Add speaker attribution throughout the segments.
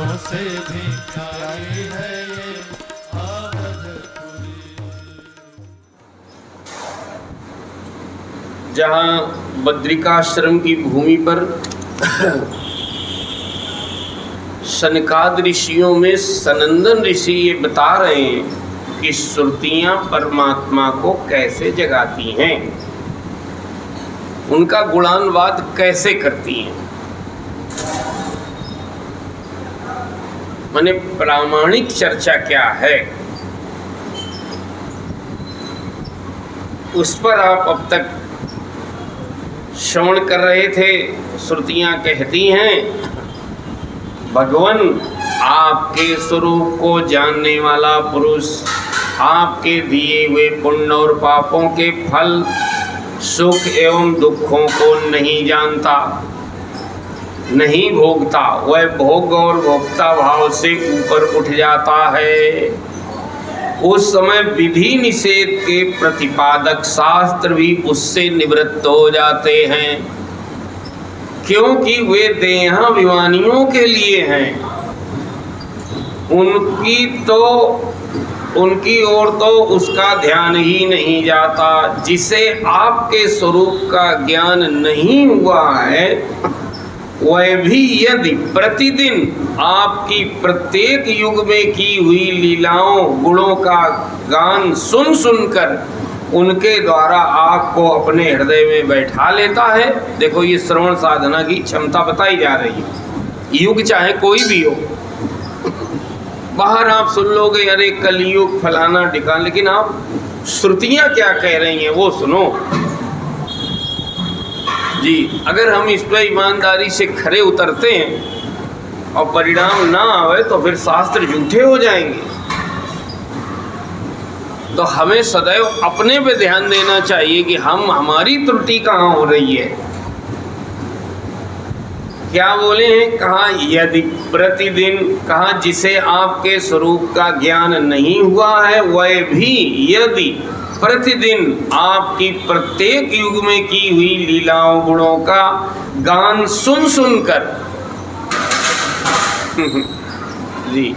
Speaker 1: भक्तों से भिखारी है ये अवधपुरी।
Speaker 2: जहाँ बद्रिकाश्रम की भूमि पर सनकाद ऋषियों में सनंदन ऋषि ये बता रहे हैं कि श्रुतियाँ परमात्मा को कैसे जगाती हैं, उनका गुणानुवाद कैसे करती हैं। माने प्रामाणिक चर्चा क्या है, उस पर आप अब तक श्रवण कर रहे थे। श्रुतियाँ कहती हैं भगवान आपके स्वरूप को जानने वाला पुरुष आपके दिए हुए पुण्य और पापों के फल, सुख एवं दुखों को नहीं जानता, नहीं भोगता। वह भोग और भोक्ता भाव से ऊपर उठ जाता है। उस समय विधि निषेध के प्रतिपादक शास्त्र भी उससे निवृत्त हो जाते हैं, क्योंकि वे देहाभिमानियों के लिए हैं। उनकी ओर तो उसका ध्यान ही नहीं जाता। जिसे आपके स्वरूप का ज्ञान नहीं हुआ है, वह भी यदि प्रतिदिन आपकी प्रत्येक युग में की हुई लीलाओं गुणों का गान सुन सुनकर उनके द्वारा आपको अपने हृदय में बैठा लेता है। देखो, ये श्रवण साधना की क्षमता बताई जा रही है। युग चाहे कोई भी हो, बाहर आप सुन लोगे अरे कलयुग फलाना ढिकाना, लेकिन आप श्रुतियाँ क्या कह रही हैं वो सुनो जी। अगर हम इस पर ईमानदारी से खरे उतरते हैं और परिणाम ना आवे तो फिर शास्त्र झूठे हो जाएंगे। तो हमें सदैव अपने पे ध्यान देना चाहिए कि हमारी त्रुटि कहाँ हो रही है। क्या बोले हैं, कहा यदि प्रतिदिन, कहा जिसे आपके स्वरूप का ज्ञान नहीं हुआ है, वह भी यदि प्रतिदिन आपकी प्रत्येक युग में की हुई लीलाओं गुणों का गान सुन सुनकर जी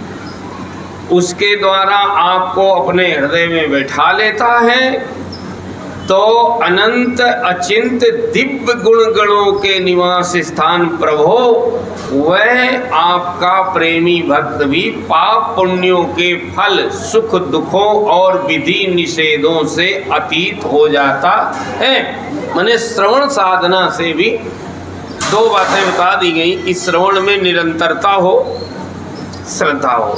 Speaker 2: उसके द्वारा आपको अपने हृदय में बैठा लेता है, तो अनंत अचिंत दिव्य गुण गणों के निवास स्थान प्रभो वह आपका प्रेमी भक्त भी पाप पुण्यों के फल, सुख दुखों और विधि निषेधों से अतीत हो जाता है। माने श्रवण साधना से भी दो बातें बता दी गई कि श्रवण में निरंतरता हो, श्रद्धा हो,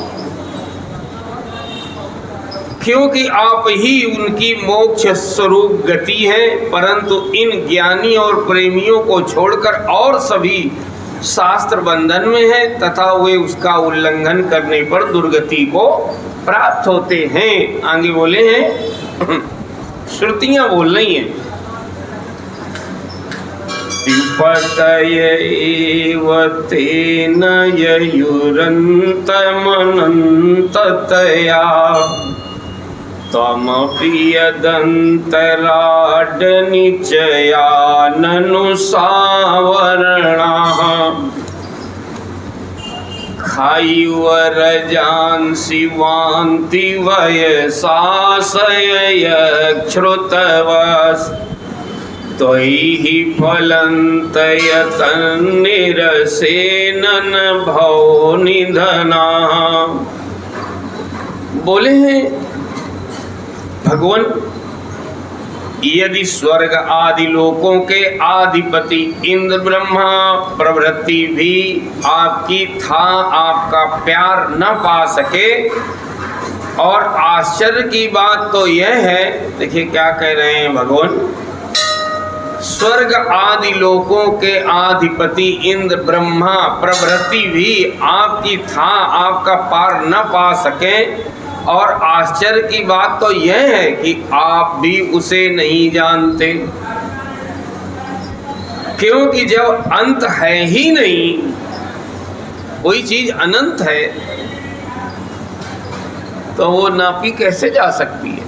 Speaker 2: क्योंकि आप ही उनकी मोक्ष स्वरूप गति है। परंतु इन ज्ञानी और प्रेमियों को छोड़कर और सभी शास्त्र बंधन में है तथा वे उसका उल्लंघन करने पर दुर्गति को प्राप्त होते हैं। आगे बोले हैं, श्रुतियाँ बोल रही हैं पतयैव तेन ययुरन्तमनन्ततया त्वमपि यदन्तराडनिचया ननु सावरणाः खायुवरजांसि वान्ति वयसाशययच्छ्रुतवस् त्वयि फलन्तयतन्निरसेन न भो निधनाः। बोले हैं भगवान, यदि स्वर्ग आदि लोकों के अधिपति इंद्र ब्रह्मा प्रभृति भी आपकी था आपका प्यार न पा सके, और आश्चर्य की बात तो यह है, देखिए क्या कह रहे हैं भगवान, स्वर्ग आदि लोकों के अधिपति इंद्र ब्रह्मा प्रभृति भी आपकी था आपका पार न पा सके, और आश्चर्य की बात तो यह है कि आप भी उसे नहीं जानते, क्योंकि जब अंत है ही नहीं, कोई चीज अनंत है तो वो नापी कैसे जा सकती है।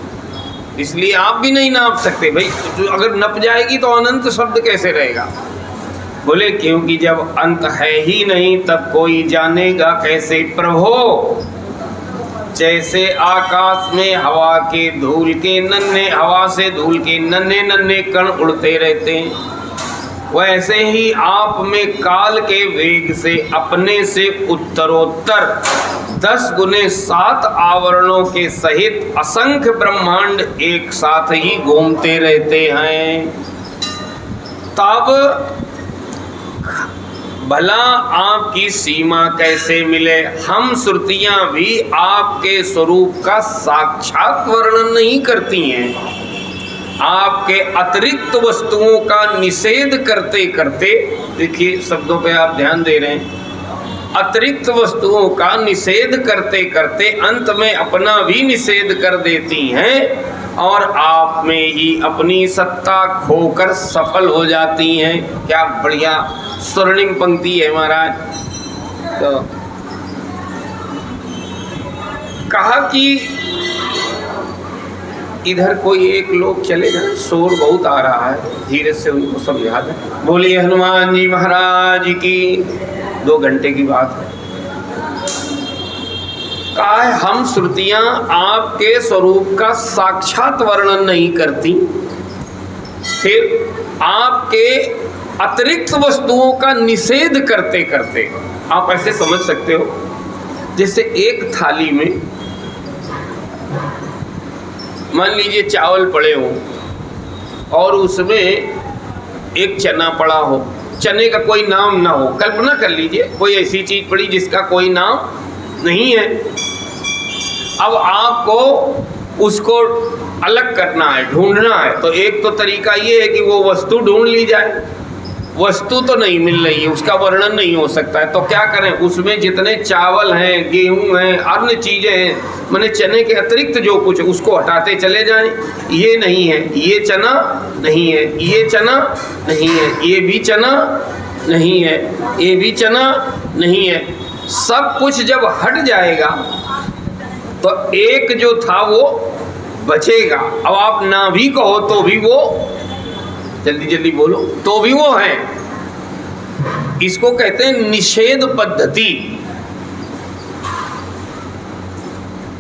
Speaker 2: इसलिए आप भी नहीं नाप सकते भाई। अगर नप जाएगी तो अनंत शब्द कैसे रहेगा। बोले क्योंकि जब अंत है ही नहीं तब कोई जानेगा कैसे प्रभो। जैसे आकाश में हवा से धूल के नन्हे नन्हे कण उड़ते रहते हैं, वैसे ही आप में काल के वेग से अपने से उत्तरोत्तर 10 गुने 7 आवरणों के सहित असंख्य ब्रह्मांड एक साथ ही घूमते रहते हैं। तब भला आपकी सीमा कैसे मिले? हम श्रुतियां भी आपके स्वरूप का साक्षात वर्णन नहीं करती हैं। आपके अतिरिक्त वस्तुओं का निषेध करते करते, देखिए शब्दों पे आप ध्यान दे रहे हैं, अतिरिक्त वस्तुओं का निषेध करते करते अंत में अपना भी निषेध कर देती हैं और आप में ही अपनी सत्ता खोकर सफल हो जाती हैं। क्या बढ़िया स्वर्णिम पंक्ति है महाराज। तो कहा कि इधर कोई एक लोग चले जाए, शोर बहुत आ रहा है, धीरे से उनको समझा दें। बोलिए हनुमान जी महाराज की। 2 घंटे की बात है। कहा है हम श्रुतियां आपके स्वरूप का साक्षात वर्णन नहीं करती, फिर आपके अतिरिक्त वस्तुओं का निषेध करते करते, आप ऐसे समझ सकते हो जैसे एक थाली में मान लीजिए चावल पड़े हों और उसमें एक चना पड़ा हो, चने का कोई नाम ना हो। कल्पना कर लीजिए कोई ऐसी चीज पड़ी जिसका कोई नाम नहीं है। अब आपको उसको अलग करना है, ढूंढना है। तो एक तो तरीका ये है कि वो वस्तु ढूंढ ली जाए। वस्तु तो नहीं मिल रही है, उसका वर्णन नहीं हो सकता है, तो क्या करें? उसमें जितने चावल हैं, गेहूं हैं, अन्य चीजें हैं, माने चने के अतिरिक्त जो कुछ, उसको हटाते चले जाएं। ये नहीं है, ये चना नहीं है, ये चना नहीं है, ये भी चना नहीं है, ये भी चना नहीं है। सब कुछ जब हट जाएगा तो एक जो था वो बचेगा। अब आप ना भी कहो तो भी वो, जल्दी जल्दी बोलो, तो भी वो है। इसको कहते हैं निषेध पद्धति।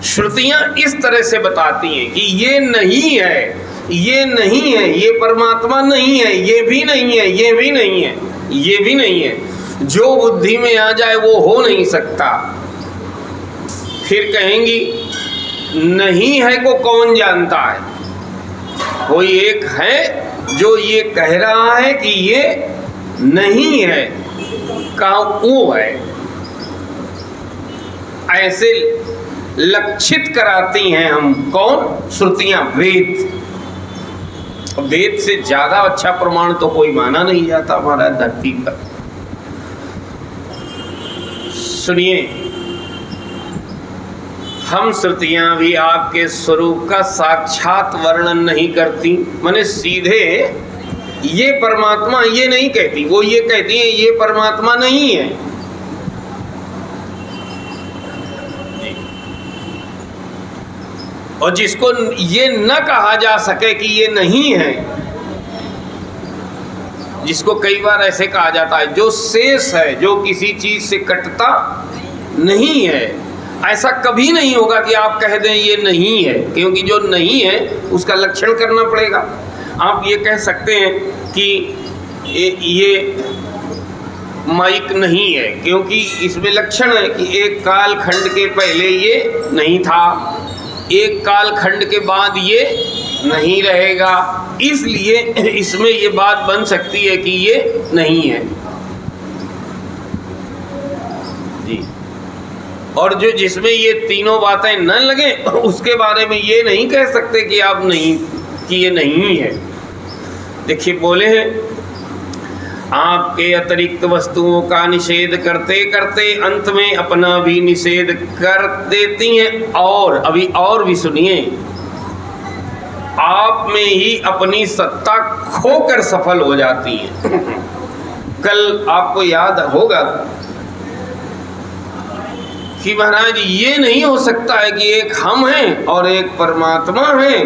Speaker 2: श्रुतियां इस तरह से बताती हैं कि ये नहीं है, ये नहीं है, ये परमात्मा नहीं है, ये भी नहीं है, ये भी नहीं है, ये भी नहीं है। जो बुद्धि में आ जाए वो हो नहीं सकता। फिर कहेंगी नहीं है को कौन जानता है? कोई एक है जो ये कह रहा है कि ये नहीं है, कहाँ वो है। ऐसे लक्षित कराती हैं हम कौन? श्रुतियां, वेद। वेद से ज्यादा अच्छा प्रमाण तो कोई माना नहीं जाता हमारा धरती पर। सुनिए, हम श्रुतियां भी आपके स्वरूप का साक्षात वर्णन नहीं करती, माने सीधे ये परमात्मा ये नहीं कहती, वो ये कहती है ये परमात्मा नहीं है। और जिसको ये न कहा जा सके कि ये नहीं है, जिसको कई बार ऐसे कहा जाता है जो शेष है, जो किसी चीज से कटता नहीं है, ऐसा कभी नहीं होगा कि आप कह दें ये नहीं है, क्योंकि जो नहीं है उसका लक्षण करना पड़ेगा। आप ये कह सकते हैं कि ये माइक नहीं है, क्योंकि इसमें लक्षण है कि एक काल खंड के पहले ये नहीं था, एक काल खंड के बाद ये नहीं रहेगा, इसलिए इसमें ये बात बन सकती है कि ये नहीं है जी। और जो जिसमें ये तीनों बातें न लगे उसके बारे में ये नहीं कह सकते कि आप नहीं, कि ये नहीं है। देखिए बोले हैं आपके अतिरिक्त वस्तुओं का निषेध करते करते अंत में अपना भी निषेध कर देती हैं। और अभी और भी सुनिए, आप में ही अपनी सत्ता खोकर सफल हो जाती हैं। कल आपको याद होगा कि महाराज ये नहीं हो सकता है कि एक हम हैं और एक परमात्मा है,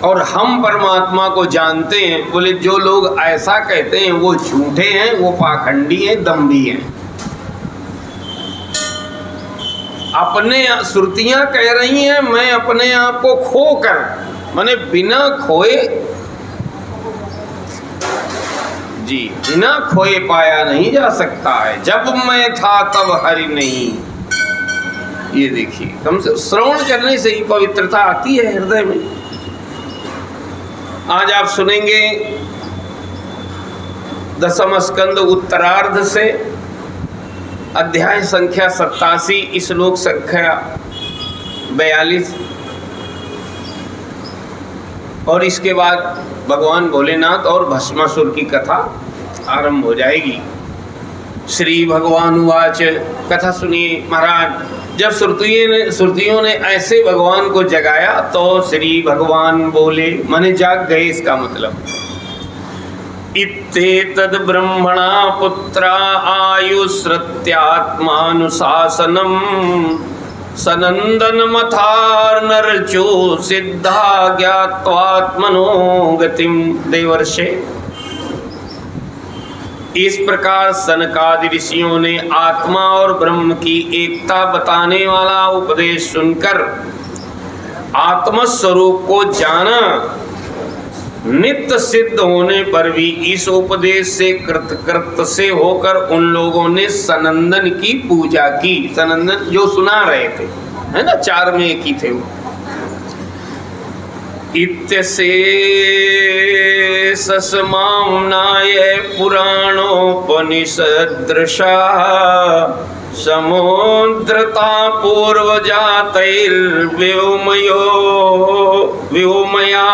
Speaker 2: और हम परमात्मा को जानते हैं। बोले जो लोग ऐसा कहते हैं वो झूठे हैं, वो पाखंडी हैं, दम्भी हैं। अपने श्रुतियां कह रही हैं मैं अपने आप को खोकर, माने बिना खोए, जी बिना खोए पाया नहीं जा सकता है। जब मैं था तब हरि नहीं। ये देखिए, कम से श्रवण करने से ही पवित्रता आती है हृदय में। आज आप सुनेंगे 10वां स्कंद उत्तरार्ध से अध्याय संख्या 87, श्लोक संख्या 42, और इसके बाद भगवान भोलेनाथ और भस्मासुर की कथा आरंभ हो जाएगी। श्री भगवान उवाच, कथा सुनिए महाराज। जब श्रुतियों ने ऐसे भगवान को जगाया तो श्री भगवान बोले, माने जाग गए, इसका मतलब इत्तेतद् ब्रह्मणा पुत्रा आयुश्रुत्यात्मानुशासनम् सनन्दनमथार्नरचो सिद्धा ज्ञात्वात्मनो गतिम। देवर्षे, इस प्रकार सनकादि ऋषियों ने आत्मा और ब्रह्म की एकता बताने वाला उपदेश सुनकर आत्मस्वरूप को जाना। नित्य सिद्ध होने पर भी इस उपदेश से कृतकृत से होकर उन लोगों ने सनंदन की पूजा की। सनंदन जो सुना रहे थे, है ना, 4 में एक ही थे वो। इत्यसे सस्माम्नाय पुराणोपनिषदृशा समुद्रता पूर्वजातैर्व्योमया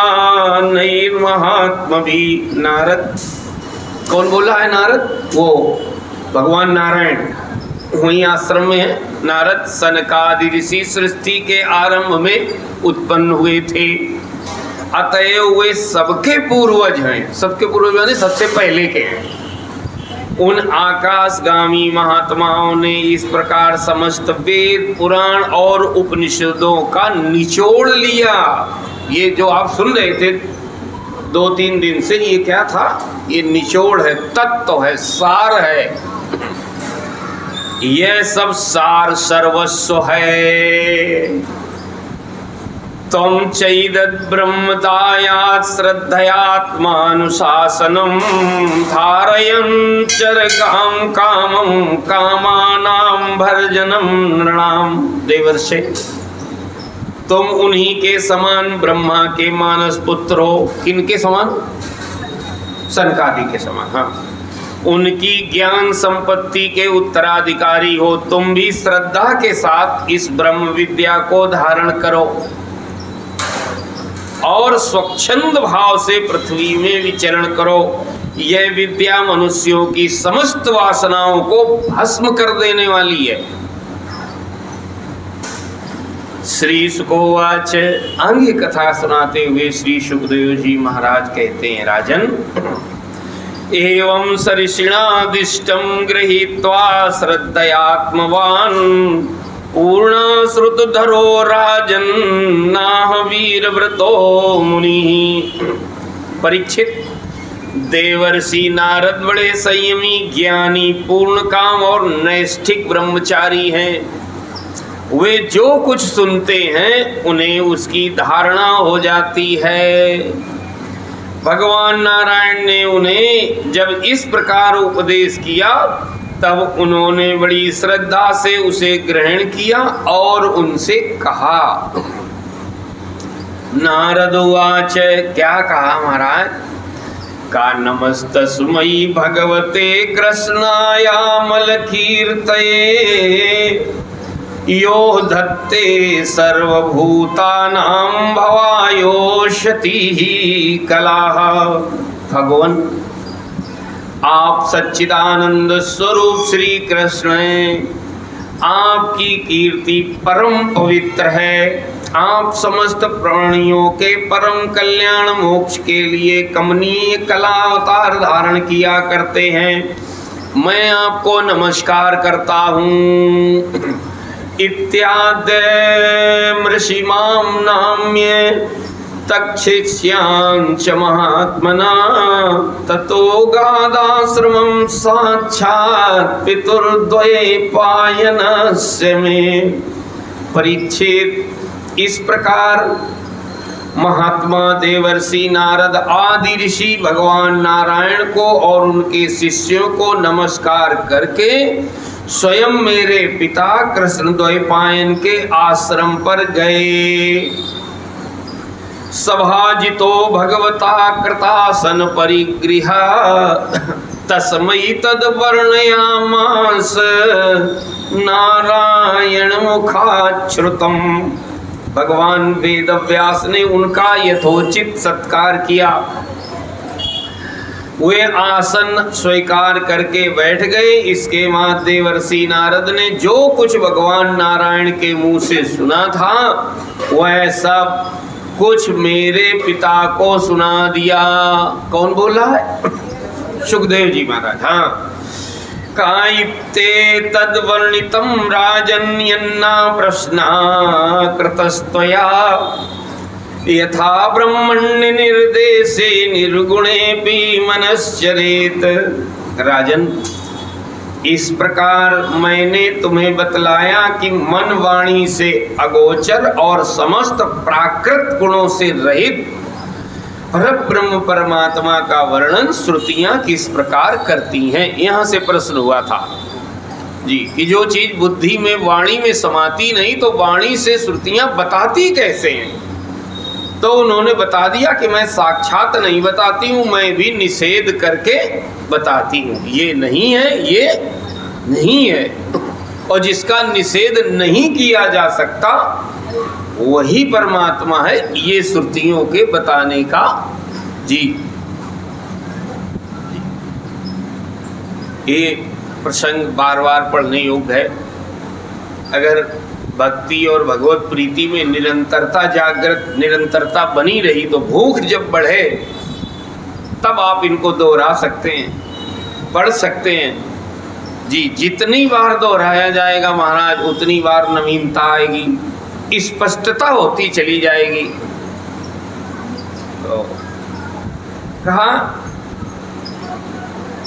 Speaker 2: नैर्महात्मभिः। नारद, कौन बोला है नारद? वो भगवान नारायण वहीं आश्रम में है। नारद सनकादि ऋषि सृष्टि के आरंभ में उत्पन्न हुए थे, अतएव वे सबके पूर्वज हैं। सबके पूर्वज यानी सबसे पहले के हैं। उन आकाशगामी महात्माओं ने इस प्रकार समस्त वेद, पुराण और उपनिषदों का निचोड़ लिया। ये जो आप सुन रहे थे 2-3 दिन से, ये क्या था? ये निचोड़ है, तत्व है, सार है। यह सब सार सर्वस्व है। त्वं चैदद् ब्रह्मदायात् श्रद्धयात्मानुशासनं धारयन् चरगां कामं कामानां भर्जनं नृणां। देवर्षे, तुम उन्हीं के समान ब्रह्मा के मानस पुत्र हो। किनके समान? सनकादि के समान। हाँ, उनकी ज्ञान संपत्ति के उत्तराधिकारी हो। तुम भी श्रद्धा के साथ इस ब्रह्म विद्या को धारण करो और स्वच्छंद भाव से पृथ्वी में विचरण करो। यह विद्या मनुष्यों की समस्त वासनाओं को भस्म कर देने वाली है। श्री सुकोवाच, आगे कथा सुनाते हुए श्री सुखदेव जी महाराज कहते हैं, राजन, एवं सऋषिणादिष्टं गृहीत्वा श्रद्धयात्मवान् पूर्णश्रुतधरो राजन्नाह वीरव्रतो मुनिः। परीक्षित, देवर्षि नारद बड़े संयमी, ज्ञानी, पूर्ण काम और नैष्ठिक ब्रह्मचारी हैं। वे जो कुछ सुनते हैं उन्हें उसकी धारणा हो जाती है। भगवान नारायण ने उन्हें जब इस प्रकार उपदेश किया तब उन्होंने बड़ी श्रद्धा से उसे ग्रहण किया और उनसे कहा। नारद उवाच, क्या कहा महाराज? का नमस्तस्मै भगवते कृष्णायामलकीर्तये यो धत्ते सर्वभूतानां भवायोषतिः कलाः। भगवान, आप सच्चिदानंद स्वरूप श्री कृष्ण हैं। आपकी कीर्ति परम पवित्र है। आप समस्त प्राणियों के परम कल्याण मोक्ष के लिए कमनीय कला अवतार धारण किया करते हैं। मैं आपको नमस्कार करता हूँ। इत्याद्य ऋषिमां नाम्य तक्षिष्यांच महात्मना ततो गादाश्रमं साक्षात् पितुर्द्वैपायनस्य मे। परीक्षित, इस प्रकार महात्मा देवर्षि नारद आदि ऋषि भगवान नारायण को और उनके शिष्यों को नमस्कार करके स्वयं मेरे पिता कृष्ण द्वैपायन के आश्रम पर गए। सभाजितो भगवता कृतासन परिगृह तस्मै तद वर्णयामास नारायण मुखाच्छ्रुतम। भगवान वेद व्यास ने उनका यथोचित सत्कार किया। वे आसन स्वीकार करके बैठ गए। इसके बाद देवर्षि नारद ने जो कुछ भगवान नारायण के मुंह से सुना था वह सब कुछ मेरे पिता को सुना दिया। कौन बोला है? सुखदेव जी महाराज। हाँ, कायिप्ते तद्वर्णितं राजन्यन्ना प्रश्ना कृतस्त्वया यथा ब्रह्मण्य निर्देशे निर्गुणेऽपि मनश्चरेत। राजन, इस प्रकार मैंने तुम्हें बतलाया कि मन वाणी से अगोचर और समस्त प्राकृत गुणों से रहित परब्रह्म परमात्मा का वर्णन श्रुतियां किस प्रकार करती हैं। यहाँ से प्रश्न हुआ था जी कि जो चीज बुद्धि में वाणी में समाती नहीं तो वाणी से श्रुतियां बताती कैसे हैं। तो उन्होंने बता दिया कि मैं साक्षात नहीं बताती हूँ, मैं भी निषेध करके बताती हूँ। ये नहीं है, ये नहीं है। और जिसका निषेध नहीं किया जा सकता वही परमात्मा है, ये श्रुतियों के बताने का जी। ये प्रसंग बार बार पढ़ने योग्य है। अगर भक्ति और भगवत प्रीति में निरंतरता जागृत, निरंतरता बनी रही तो भूख जब बढ़े तब आप इनको दोहरा सकते हैं, पढ़ सकते हैं जी। जितनी बार दोहराया जाएगा महाराज उतनी बार नवीनता आएगी, स्पष्टता होती चली जाएगी। तो कहा,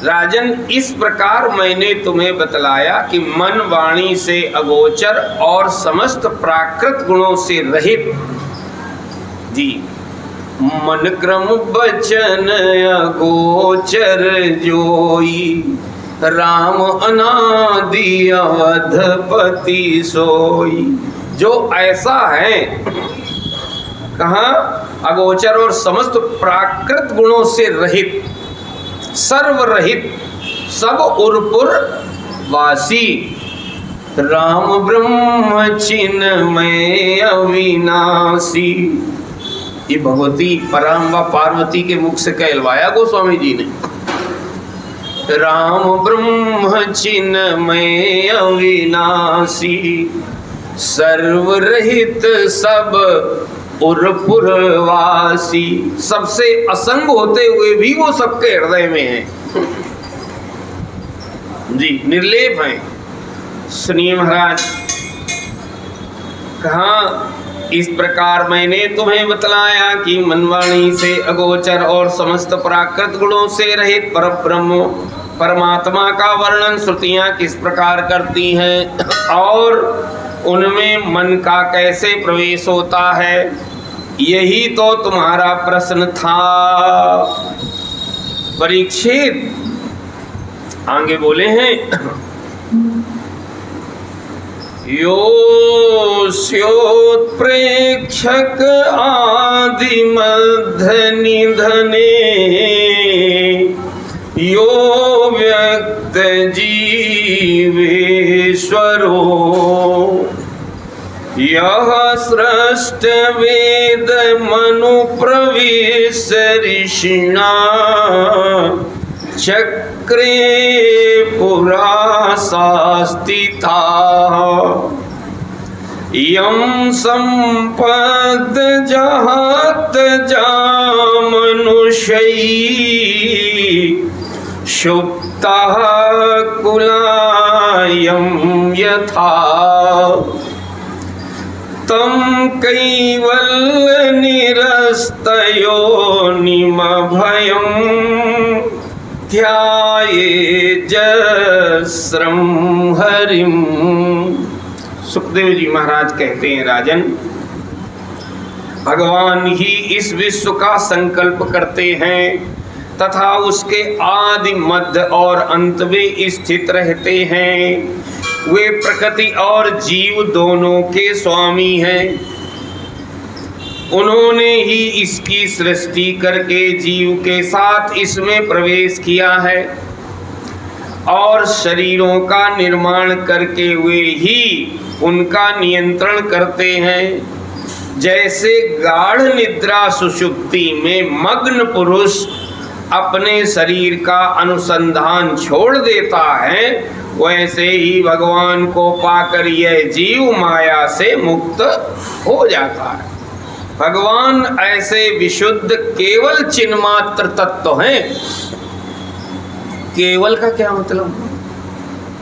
Speaker 2: राजन, इस प्रकार मैंने तुम्हें बतलाया कि मन वाणी से अगोचर और समस्त प्राकृत गुणों से रहित जी, मन क्रम बचन अगोचर जोई राम अनादि अवधपति सोई। जो ऐसा है, कहा, अगोचर और समस्त प्राकृत गुणों से रहित, सर्वरहित, सब उर्पुर वासी, राम ब्रह्म चिन्मय अविनाशी। ये भगवती पराम्बा पार्वती के मुख से कहलवाया गोस्वामी जी ने। राम ब्रह्म चिन्मय अविनाशी, सर्वरहित सब उर्पुरवासी। सबसे असंग होते हुए भी वो सबके हृदय में है जी, निर्लेप हैं। सुनिए महाराज, कहा, इस प्रकार मैंने तुम्हें बतलाया कि मनवाणी से अगोचर और समस्त प्राकृत गुणों से रहित परब्रह्म परमात्मा का वर्णन श्रुतियां किस प्रकार करती हैं और उनमें मन का कैसे प्रवेश होता है। यही तो तुम्हारा प्रश्न था। परीक्षित आगे बोले हैं, योऽस्योत्प्रेक्षक आदि मध्य निधने यो व्यक्त जीवेश्वरो यः सृष्ट वेद मनु प्रवेश ऋषिणा चक्रे पुरा सास्तिता यं संपद जहात जामनुष्यै शुप्तः कुलायं यथा तं कैवल्य निरसनामृतम् समस्तयोनिमभयं ध्यायेजस्रं हरिं। सुखदेव जी महाराज कहते हैं, राजन, भगवान ही इस विश्व का संकल्प करते हैं तथा उसके आदि मध्य और अंत में स्थित रहते हैं। वे प्रकृति और जीव दोनों के स्वामी हैं। उन्होंने ही इसकी सृष्टि करके जीव के साथ इसमें प्रवेश किया है और शरीरों का निर्माण करके वे ही उनका नियंत्रण करते हैं। जैसे गाढ़ निद्रा सुषुप्ति में मग्न पुरुष अपने शरीर का अनुसंधान छोड़ देता है, वैसे ही भगवान को पाकर यह जीव माया से मुक्त हो जाता है। भगवान ऐसे विशुद्ध केवल चिन्मात्र तत्व हैं। केवल का क्या मतलब?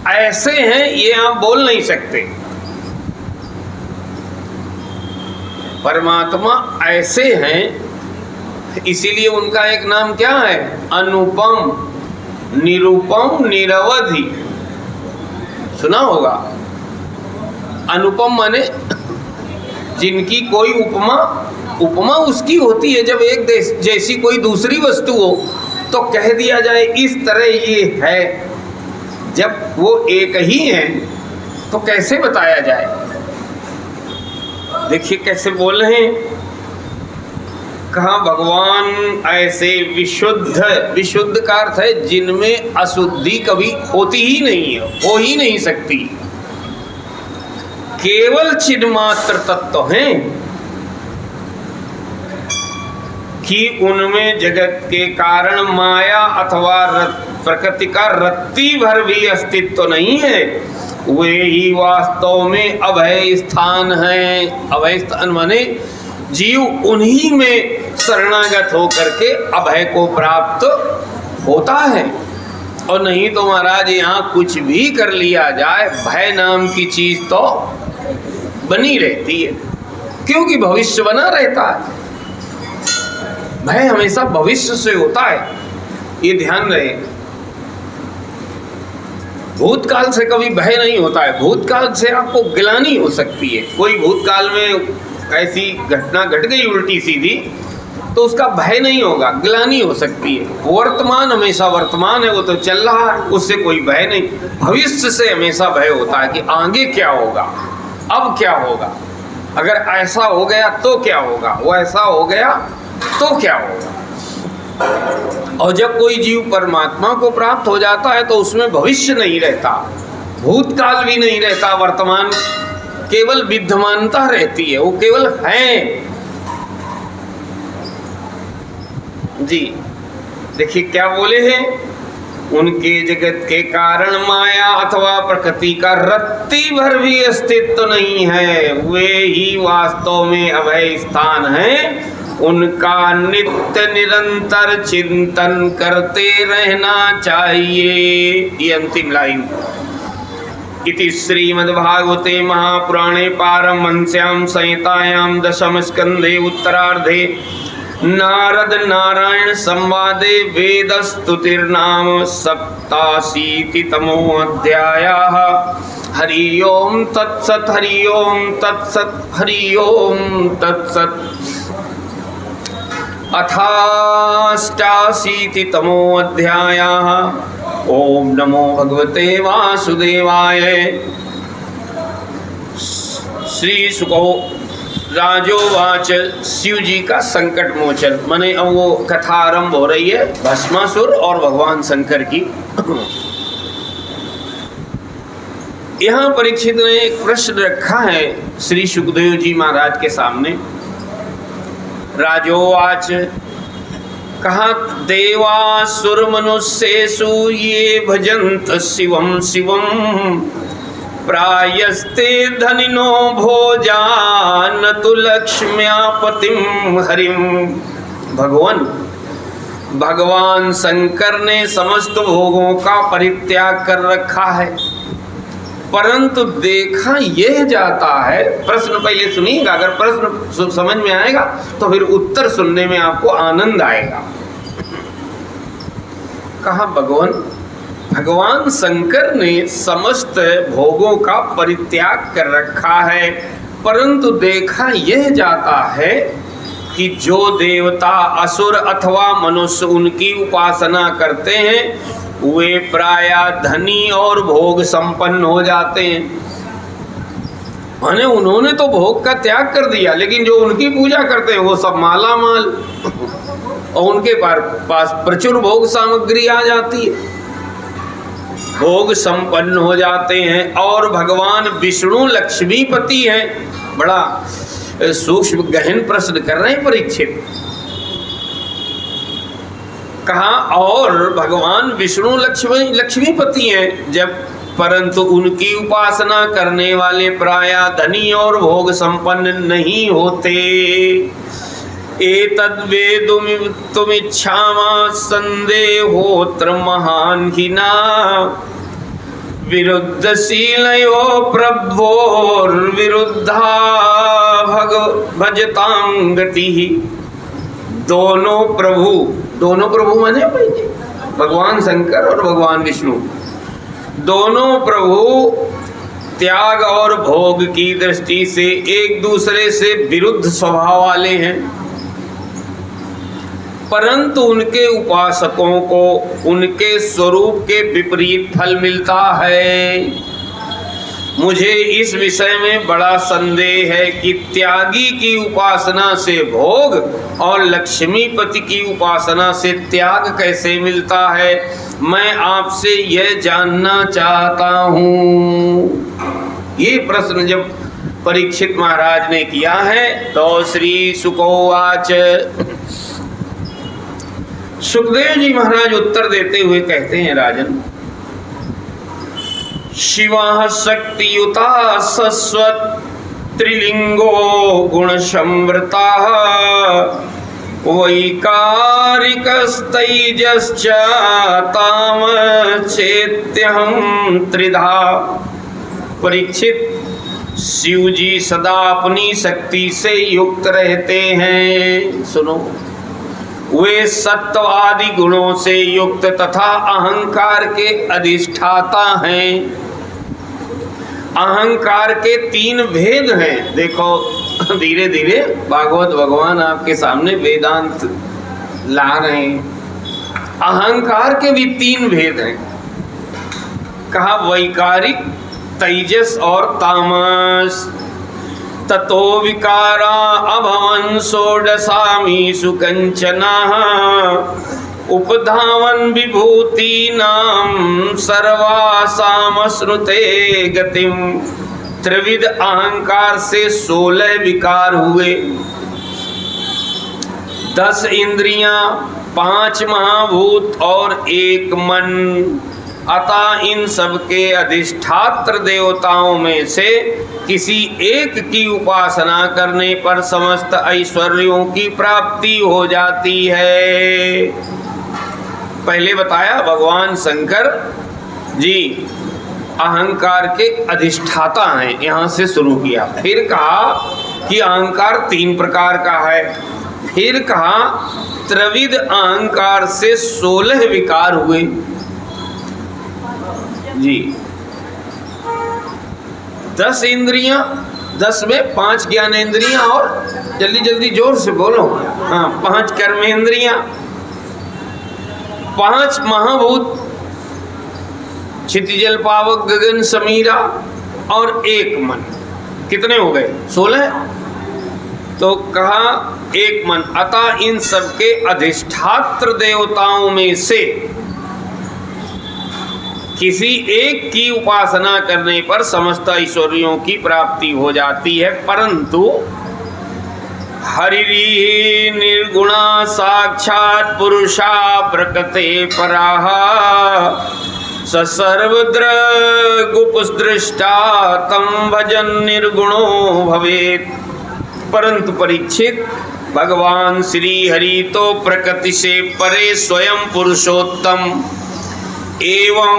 Speaker 2: ऐसे हैं, ये आप बोल नहीं सकते। परमात्मा ऐसे हैं, इसीलिए उनका एक नाम क्या है? अनुपम, निरुपम, निरवधि। सुना होगा। अनुपम माने जिनकी कोई उपमा उसकी होती है। जब एक जैसी कोई दूसरी वस्तु हो तो कह दिया जाए इस तरह ये है। जब वो एक ही है तो कैसे बताया जाए? देखिए कैसे बोल रहे हैं। कहा भगवान ऐसे विशुद्ध, विशुद्ध का अर्थ है जिनमें अशुद्धि कभी होती ही नहीं है, हो ही नहीं सकती। केवल चिन्मात्र तत्व हैं कि उनमें जगत के कारण माया अथवा प्रकृति का रत्ती भर भी अस्तित्व नहीं है। वे ही वास्तव में अभय स्थान है। अभय स्थान माने जीव उन्हीं में शरणागत होकर के अभय को प्राप्त होता है। और नहीं तो महाराज यहाँ कुछ भी कर लिया जाए, भय नाम की चीज तो बनी रहती है, क्योंकि भविष्य बना रहता है। भय हमेशा भविष्य से होता है, ये ध्यान रहे। भूतकाल से कभी भय नहीं होता है। भूतकाल से आपको गिलानी हो सकती है। कोई भूतकाल में ऐसी घटना घट गई उल्टी सीधी तो उसका भय नहीं होगा, गिलानी हो सकती है। वर्तमान हमेशा वर्तमान है, वो तो चल रहा है, उससे कोई भय नहीं। भविष्य से हमेशा भय होता है कि आगे क्या होगा, अब क्या होगा, अगर ऐसा हो गया तो क्या होगा, वो ऐसा हो गया तो क्या होगा। और जब कोई जीव परमात्मा को प्राप्त हो जाता है तो उसमें भविष्य नहीं रहता, भूतकाल भी नहीं रहता, वर्तमान केवल विद्यमानता रहती है, वो केवल है। जी देखिए क्या बोले हैं, उनके जगत के कारण माया अथवा प्रकृति का रत्ती भर भी अस्तित्व नहीं है। वे ही वास्तव में अभय स्थान है। उनका नित्य निरंतर चिंतन करते रहना चाहिए। ये अंतिम लाइन। इति श्रीमद्भागवते महापुराणे पारमहंस्यां संहितायां दशम स्कंधे उत्तरार्धे नारद नारायण संवादे वेदस्तुतिर्नाम 87तमो अध्यायः। हरि ओम तत्सत्, हरि ओम तत्सत्, हरि ओम तत्सत्। 88तमो अध्यायः। ओम नमो भगवते वासुदेवाय। श्री सुको राजोवाच, शिव जी का संकट मोचन, माने अब वो कथा आरंभ हो रही है भस्मासुर और भगवान शंकर की। यहाँ परीक्षित ने एक प्रश्न रखा है श्री सुखदेव जी महाराज के सामने। राजोवाच, कहा देवासुर मनुष्येषु ये भजन्त शिवम शिवम प्रायस्ते धनिनो भोजा न तो लक्ष्म्यापतिम हरिम। भगवान शंकर ने समस्त भोगों का परित्याग कर रखा है परंतु देखा यह जाता है। प्रश्न पहले सुनिएगा, अगर प्रश्न समझ में आएगा तो फिर उत्तर सुनने में आपको आनंद आएगा। कहा भगवान शंकर ने समस्त भोगों का परित्याग कर रखा है, परंतु देखा यह जाता है कि जो देवता, असुर अथवा मनुष्य उनकी उपासना करते हैं वे प्रायः धनी और भोग संपन्न हो जाते हैं। माने उन्होंने तो भोग का त्याग कर दिया, लेकिन जो उनकी पूजा करते हैं वो सब माला माल, और उनके पास प्रचुर भोग सामग्री आ जाती है, भोग संपन्न हो जाते हैं। और भगवान विष्णु लक्ष्मीपति हैं। बड़ा सूक्ष्म गहन प्रश्न कर रहे हैं परीक्षित। कहा और भगवान विष्णु लक्ष्मीपति हैं जब, परंतु उनकी उपासना करने वाले प्रायः धनी और भोग संपन्न नहीं होते। एतद्वेदुमिच्छामा संदेहोत्र महान हिना विरुद्धशीलयो प्रभोर्विरुद्धा भजतां गतिः। दोनों प्रभु माने भगवान शंकर और भगवान विष्णु, दोनों प्रभु त्याग और भोग की दृष्टि से एक दूसरे से विरुद्ध स्वभाव वाले हैं, परंतु उनके उपासकों को उनके स्वरूप के विपरीत फल मिलता है। मुझे इस विषय में बड़ा संदेह है कि त्यागी की उपासना से भोग और लक्ष्मीपति की उपासना से त्याग कैसे मिलता है। मैं आपसे यह जानना चाहता हूँ। ये प्रश्न जब परीक्षित महाराज ने किया है तो श्री सुकोवाच, सुखदेव जी महाराज उत्तर देते हुए कहते हैं, राजन शिवा शक्तियुता सस्वत त्रिलिंगो गुण संवृता वैकारिकस्तैजश्च ताम चेत्यहं त्रिधा। परीक्षित, शिव जी सदा अपनी शक्ति से युक्त रहते हैं। सुनो, वे सत्व आदि गुणों से युक्त तथा अहंकार के अधिष्ठाता हैं। अहंकार के 3 भेद हैं। देखो धीरे धीरे भागवत भगवान आपके सामने वेदांत ला रहे हैं। अहंकार के भी 3 भेद हैं। कहा वैकारिक, तेजस और तामस। ततो विकारा अभवन षोडशामीषु कंचना उपधावन विभूतीनां सर्वासामश्नुते गतिम। त्रिविध अहंकार से 16 विकार हुए, 10 इंद्रियां, 5 महाभूत और 1 मन। अतः इन सबके अधिष्ठात्र देवताओं में से किसी एक की उपासना करने पर समस्त ऐश्वर्यों की प्राप्ति हो जाती है। पहले बताया भगवान शंकर जी अहंकार के अधिष्ठाता हैं, यहाँ से शुरू किया। फिर कहा कि अहंकार 3 प्रकार का है। फिर कहा त्रिविध अहंकार से 16 विकार हुए जी। 10 इंद्रियां, 10 में 5 ज्ञानेंद्रियां और जल्दी जल्दी जोर से बोलो, हाँ 5 कर्मेंद्रियां, 5 महाभूत क्षितिजल पावक गगन समीरा और 1 मन। कितने हो गए? 16। तो कहा 1 मन। अतः इन सबके अधिष्ठात्र देवताओं में से किसी एक की उपासना करने पर समस्त ऐश्वर्यों की प्राप्ति हो जाती है, परंतु हरि निर्गुणा साक्षात पुरुषा प्रकृते पराः स सर्वद्रगुपदृष्टा तं भजन निर्गुणो भवेत्। परंतु परीक्षित, भगवान श्री हरि तो प्रकृति से परे स्वयं पुरुषोत्तम एवं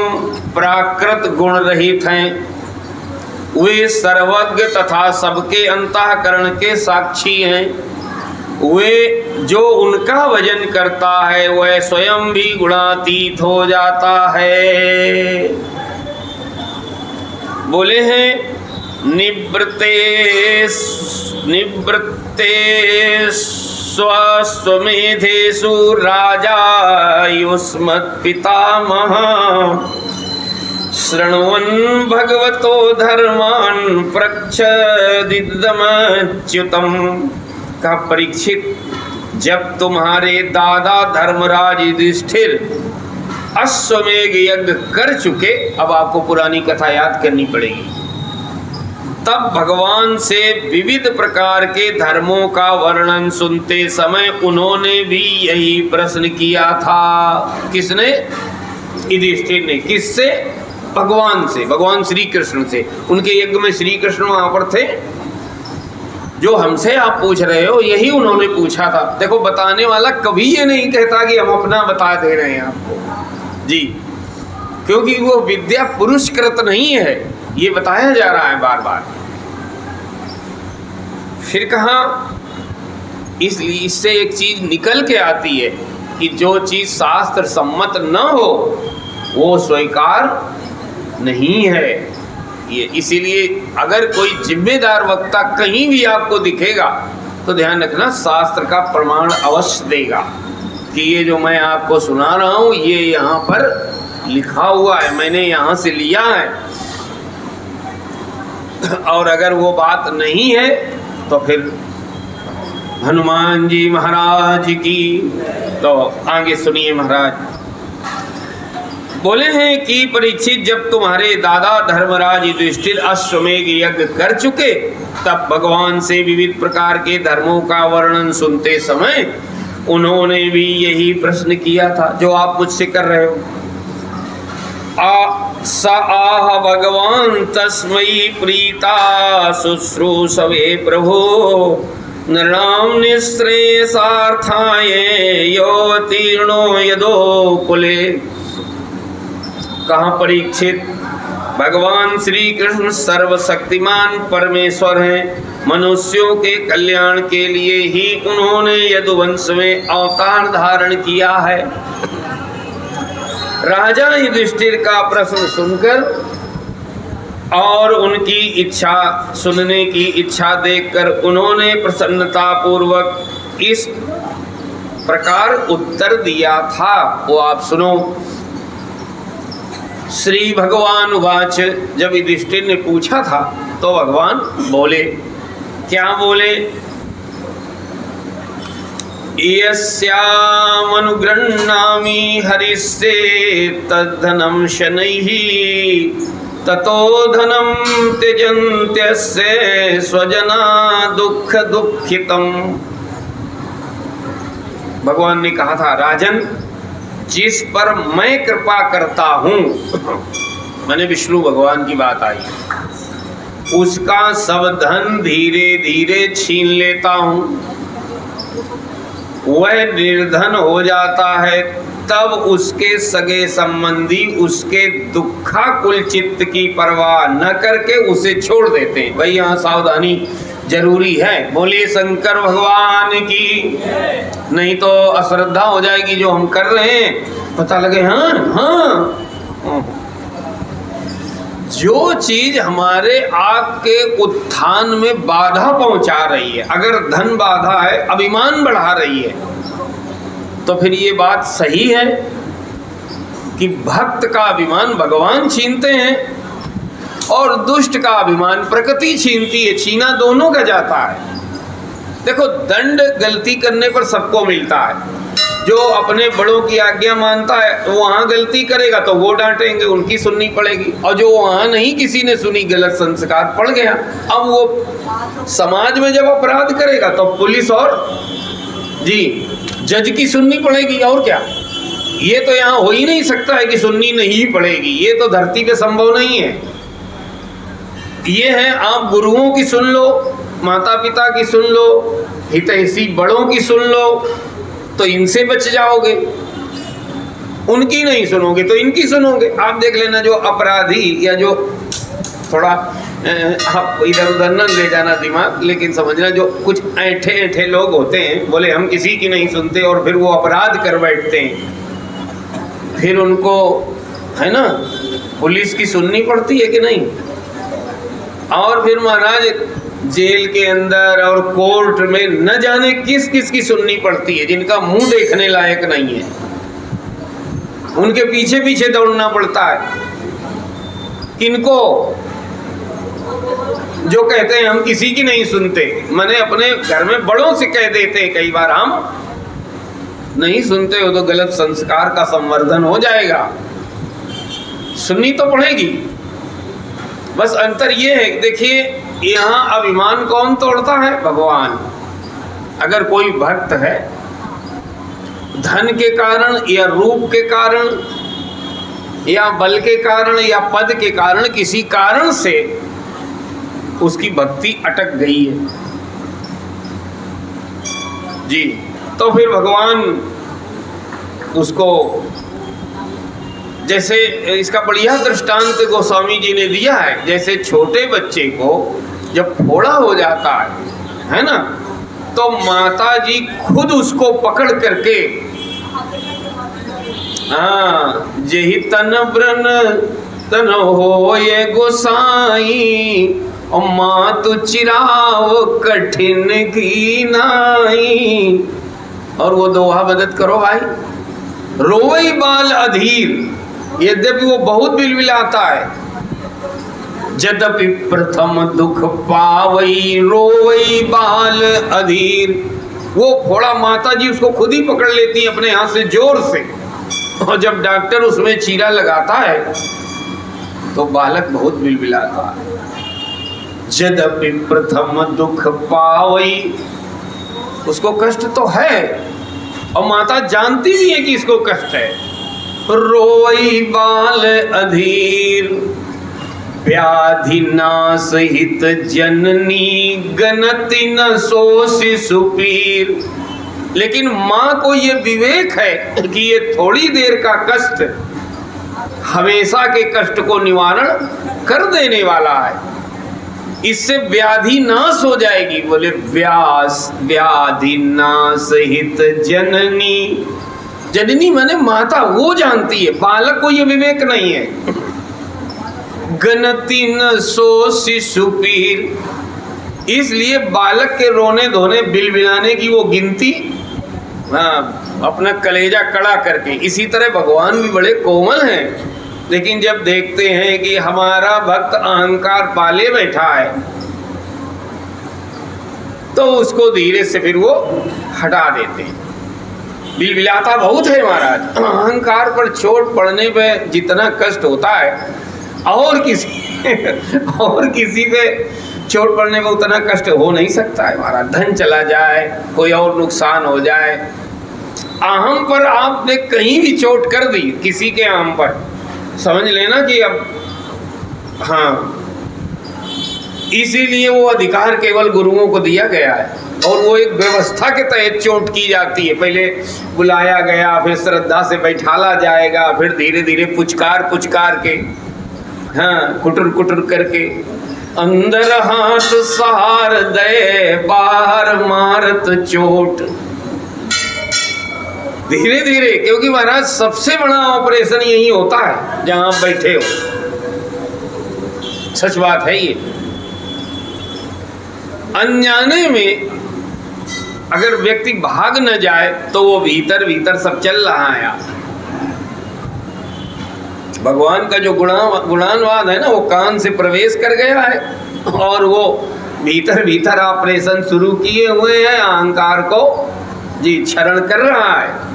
Speaker 2: प्राकृत गुण रहित हैं। वे सर्वज्ञ तथा सबके अंतःकरण के साक्षी हैं। वे जो उनका भजन करता है वह स्वयं भी गुणातीत हो जाता है। बोले हैं निवृत्ते स्वमेधेषु राजा युष्मत्पितामह शृण्वन् भगवतो धर्मान् प्रक्षदिदमच्युतम्। का परीक्षित, जब तुम्हारे दादा धर्मराज युधिष्ठिर अश्वमेध यज्ञ कर चुके, अब आपको पुरानी कथा याद करनी पड़ेगी, तब भगवान से विविध प्रकार के धर्मों का वर्णन सुनते समय उन्होंने भी यही प्रश्न किया था। किसने? युधिष्ठिर ने। किससे? भगवान से, भगवान श्री कृष्ण से। उनके यज्ञ में श्री कृष्ण वहां पर थे। जो हमसे आप पूछ रहे हो यही उन्होंने पूछा था। देखो, बताने वाला कभी ये नहीं कहता कि हम अपना बता दे रहे हैं आपको जी, क्योंकि वो विद्या पुरुषकृत नहीं है, ये बताया जा रहा है बार बार। फिर कहा, इसलिए इससे एक चीज निकल के आती है कि जो चीज शास्त्र सम्मत न हो वो स्वीकार नहीं है। ये इसीलिए अगर कोई जिम्मेदार वक्ता कहीं भी आपको दिखेगा तो ध्यान रखना, शास्त्र का प्रमाण अवश्य देगा कि ये जो मैं आपको सुना रहा हूं ये यहाँ पर लिखा हुआ है, मैंने यहाँ से लिया है। और अगर वो बात नहीं है तो फिर हनुमान जी महाराज की। तो आगे सुनिए महाराज। बोले हैं कि परीक्षित, जब तुम्हारे दादा धर्मराज युधिष्ठिर अश्वमेध यज्ञ कर चुके, तब भगवान से विविध प्रकार के धर्मों का वर्णन सुनते समय उन्होंने भी यही प्रश्न किया था जो आप मुझसे कर रहे हो। स आह भगवान तस्मै प्रीता शुश्रूषवे प्रभो नृणां निःश्रेयसार्थाय योऽतीर्णो यदो कुले। कहाँ परीक्षित, भगवान श्री कृष्ण सर्वशक्तिमान परमेश्वर हैं। मनुष्यों के कल्याण के लिए ही उन्होंने यदुवंश में अवतार धारण किया है। राजा युधिष्ठिर का प्रश्न सुनकर और उनकी इच्छा सुनने की इच्छा देखकर उन्होंने प्रसन्नता पूर्वक इस प्रकार उत्तर दिया था। वो आप सुनो। श्री भगवान उवाच, जब युधिष्ठिर ने पूछा था तो भगवान बोले। क्या बोले? यस्यामनुगृह्णामि हरिस्ते तद्धनं शनैः ततो धनं त्यजन्त्यस्य स्वजना दुःख दुःखितम्। भगवान ने कहा था, राजन, जिस पर मैं कृपा करता हूं, मैंने विष्णु भगवान की बात आई, उसका सब धन धीरे धीरे छीन लेता हूं। वह निर्धन हो जाता है, तब उसके सगे संबंधी उसके दुखाकुल चित्त की परवाह न करके उसे छोड़ देते हैं। भाई यहाँ सावधानी जरूरी है। बोलिए शंकर भगवान की। नहीं तो अश्रद्धा हो जाएगी जो हम कर रहे हैं, पता लगे हाँ। जो चीज हमारे आपके उत्थान में बाधा पहुंचा रही है, अगर धन बाधा है, अभिमान बढ़ा रही है, तो फिर ये बात सही है कि भक्त का अभिमान भगवान छीनते हैं और दुष्ट का अभिमान प्रकृति छीनती है। छीना दोनों का जाता है। देखो, दंड गलती करने पर सबको मिलता है। जो अपने बड़ों की आज्ञा मानता है तो वहाँ गलती करेगा तो वो डांटेंगे, उनकी सुननी पड़ेगी। और जो वहाँ नहीं किसी ने सुनी, गलत संस्कार पड़ गया, अब वो समाज में जब अपराध करेगा तो पुलिस और जज की सुननी पड़ेगी। और क्या, ये तो यहाँ हो ही नहीं सकता है कि सुननी नहीं पड़ेगी। ये तो धरती पे संभव नहीं है। ये है, आप गुरुओं की सुन लो, माता पिता की सुन लो, हितैषी बड़ों की सुन लो तो इनसे बच जाओगे। उनकी नहीं सुनोगे तो इनकी सुनोगे। आप देख लेना, जो अपराधी या जो थोड़ा आप इधर उधर न ले जाना दिमाग, लेकिन समझना जो कुछ ऐंठे ऐंठे लोग होते हैं, बोले हम किसी की नहीं सुनते, और फिर वो अपराध कर बैठते हैं, फिर उनको है ना पुलिस की सुननी पड़ती है कि नहीं, और फिर महाराज जेल के अंदर और कोर्ट में न जाने किस किस की सुननी पड़ती है, जिनका मुंह देखने लायक नहीं है, उनके पीछे पीछे दौड़ना पड़ता है। किनको? जो कहते हैं हम किसी की नहीं सुनते, मैंने अपने घर में बड़ों से कह देते हैं कई बार, हम नहीं सुनते हो तो गलत संस्कार का संवर्धन हो जाएगा, सुननी तो पड़ेगी। बस अंतर ये है, देखिए यहाँ अभिमान कौन तोड़ता है? भगवान। अगर कोई भक्त है धन के कारण या रूप के कारण या बल के कारण या पद के कारण, किसी कारण से उसकी भक्ति अटक गई है जी, तो फिर भगवान उसको, जैसे इसका बढ़िया दृष्टांत गोस्वामी जी ने दिया है, जैसे छोटे बच्चे को जब फोड़ा हो जाता है ना, तो माता जी खुद उसको पकड़ करके, हाँ, जेहि तन ब्रन तन हो ये गोसाई, और मातु चिराव कठिन की नाई। और वो दोहा मदद करो भाई, रोवई बाल अधीर, यद्यपि वो बहुत बिलबिलाता है, यद्यपि प्रथम दुख पावई रोवई बाल अधीर। वो फोड़ा माता जी उसको खुद ही पकड़ लेती है अपने हाथ से जोर से, और जब डॉक्टर उसमें चीरा लगाता है तो बालक बहुत बिलबिलाता है। यद्यपि प्रथम दुख पावई, उसको कष्ट तो है और माता जानती भी है कि इसको कष्ट है। रोई बाल अधीर, व्याधि नाश हित जननी, गनति न सो शिशु पीर। लेकिन माँ को ये विवेक है कि ये थोड़ी देर का कष्ट हमेशा के कष्ट को निवारण कर देने वाला है, इससे व्याधि नाश हो जाएगी। बोले व्याधि नाश हित जननी, जननी माने माता, वो जानती है, बालक को ये विवेक नहीं है। गनति न सो शिशु पीर, इसलिए बालक के रोने धोने बिलबिलाने की वो गिनती, हाँ, अपना कलेजा कड़ा करके। इसी तरह भगवान भी बड़े कोमल हैं, लेकिन जब देखते हैं कि हमारा भक्त अहंकार पाले बैठा है तो उसको धीरे से फिर वो हटा देते हैं। बिलबिलाता बहुत है महाराज, अहंकार पर चोट पड़ने पे जितना कष्ट होता है और किसी पे चोट पड़ने पे उतना कष्ट हो नहीं सकता है महाराज। धन चला जाए, कोई और नुकसान हो जाए, अहम पर आपने कहीं भी चोट कर दी किसी के अहम पर, समझ लेना कि अब, हाँ, इसीलिए वो अधिकार केवल गुरुओं को दिया गया है और वो एक व्यवस्था के तहत चोट की जाती है। पहले बुलाया गया, फिर श्रद्धा से बैठाला जाएगा, फिर धीरे धीरे पुचकार के, हाँ, कुटर कुटर करके, अंदर हाथ सहार दे, बाहर मारत चोट, धीरे धीरे। क्योंकि महाराज सबसे बड़ा ऑपरेशन यही होता है जहां आप बैठे हो, सच बात है ये। अनजाने में अगर व्यक्ति भाग न जाए तो वो भीतर भीतर सब चल रहा है। भगवान का जो गुणानवाद है ना, वो कान से प्रवेश कर गया है और वो भीतर भीतर ऑपरेशन शुरू किए हुए हैं, अहंकार को जी क्षरण कर रहा है।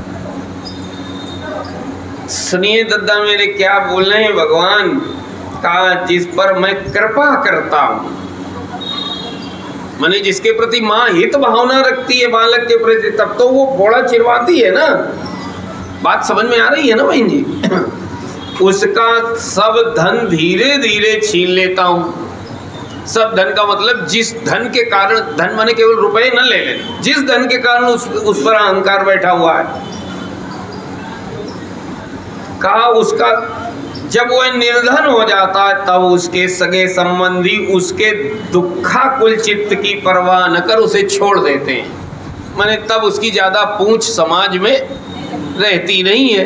Speaker 2: सुनिए दादा मेरे क्या बोल रहे हैं भगवान का, जिस पर मैं कृपा करता हूं, माने जिसके प्रति माँ हित भावना रखती है बालक के प्रति, तब तो वो फोड़ा चिरवाती है ना। बात समझ में आ रही है ना बहन जी? उसका सब धन धीरे धीरे छीन लेता हूं। सब धन का मतलब जिस धन के कारण, धन माने केवल रुपए न ले लेना, जिस धन के कारण उस पर अहंकार बैठा हुआ है, कहा उसका जब वह निर्धन हो जाता है तब उसके सगे संबंधी उसके दुखाकुल चित्त की परवाह न कर उसे छोड़ देते हैं। माने तब उसकी ज़्यादा पूंछ समाज में रहती नहीं है।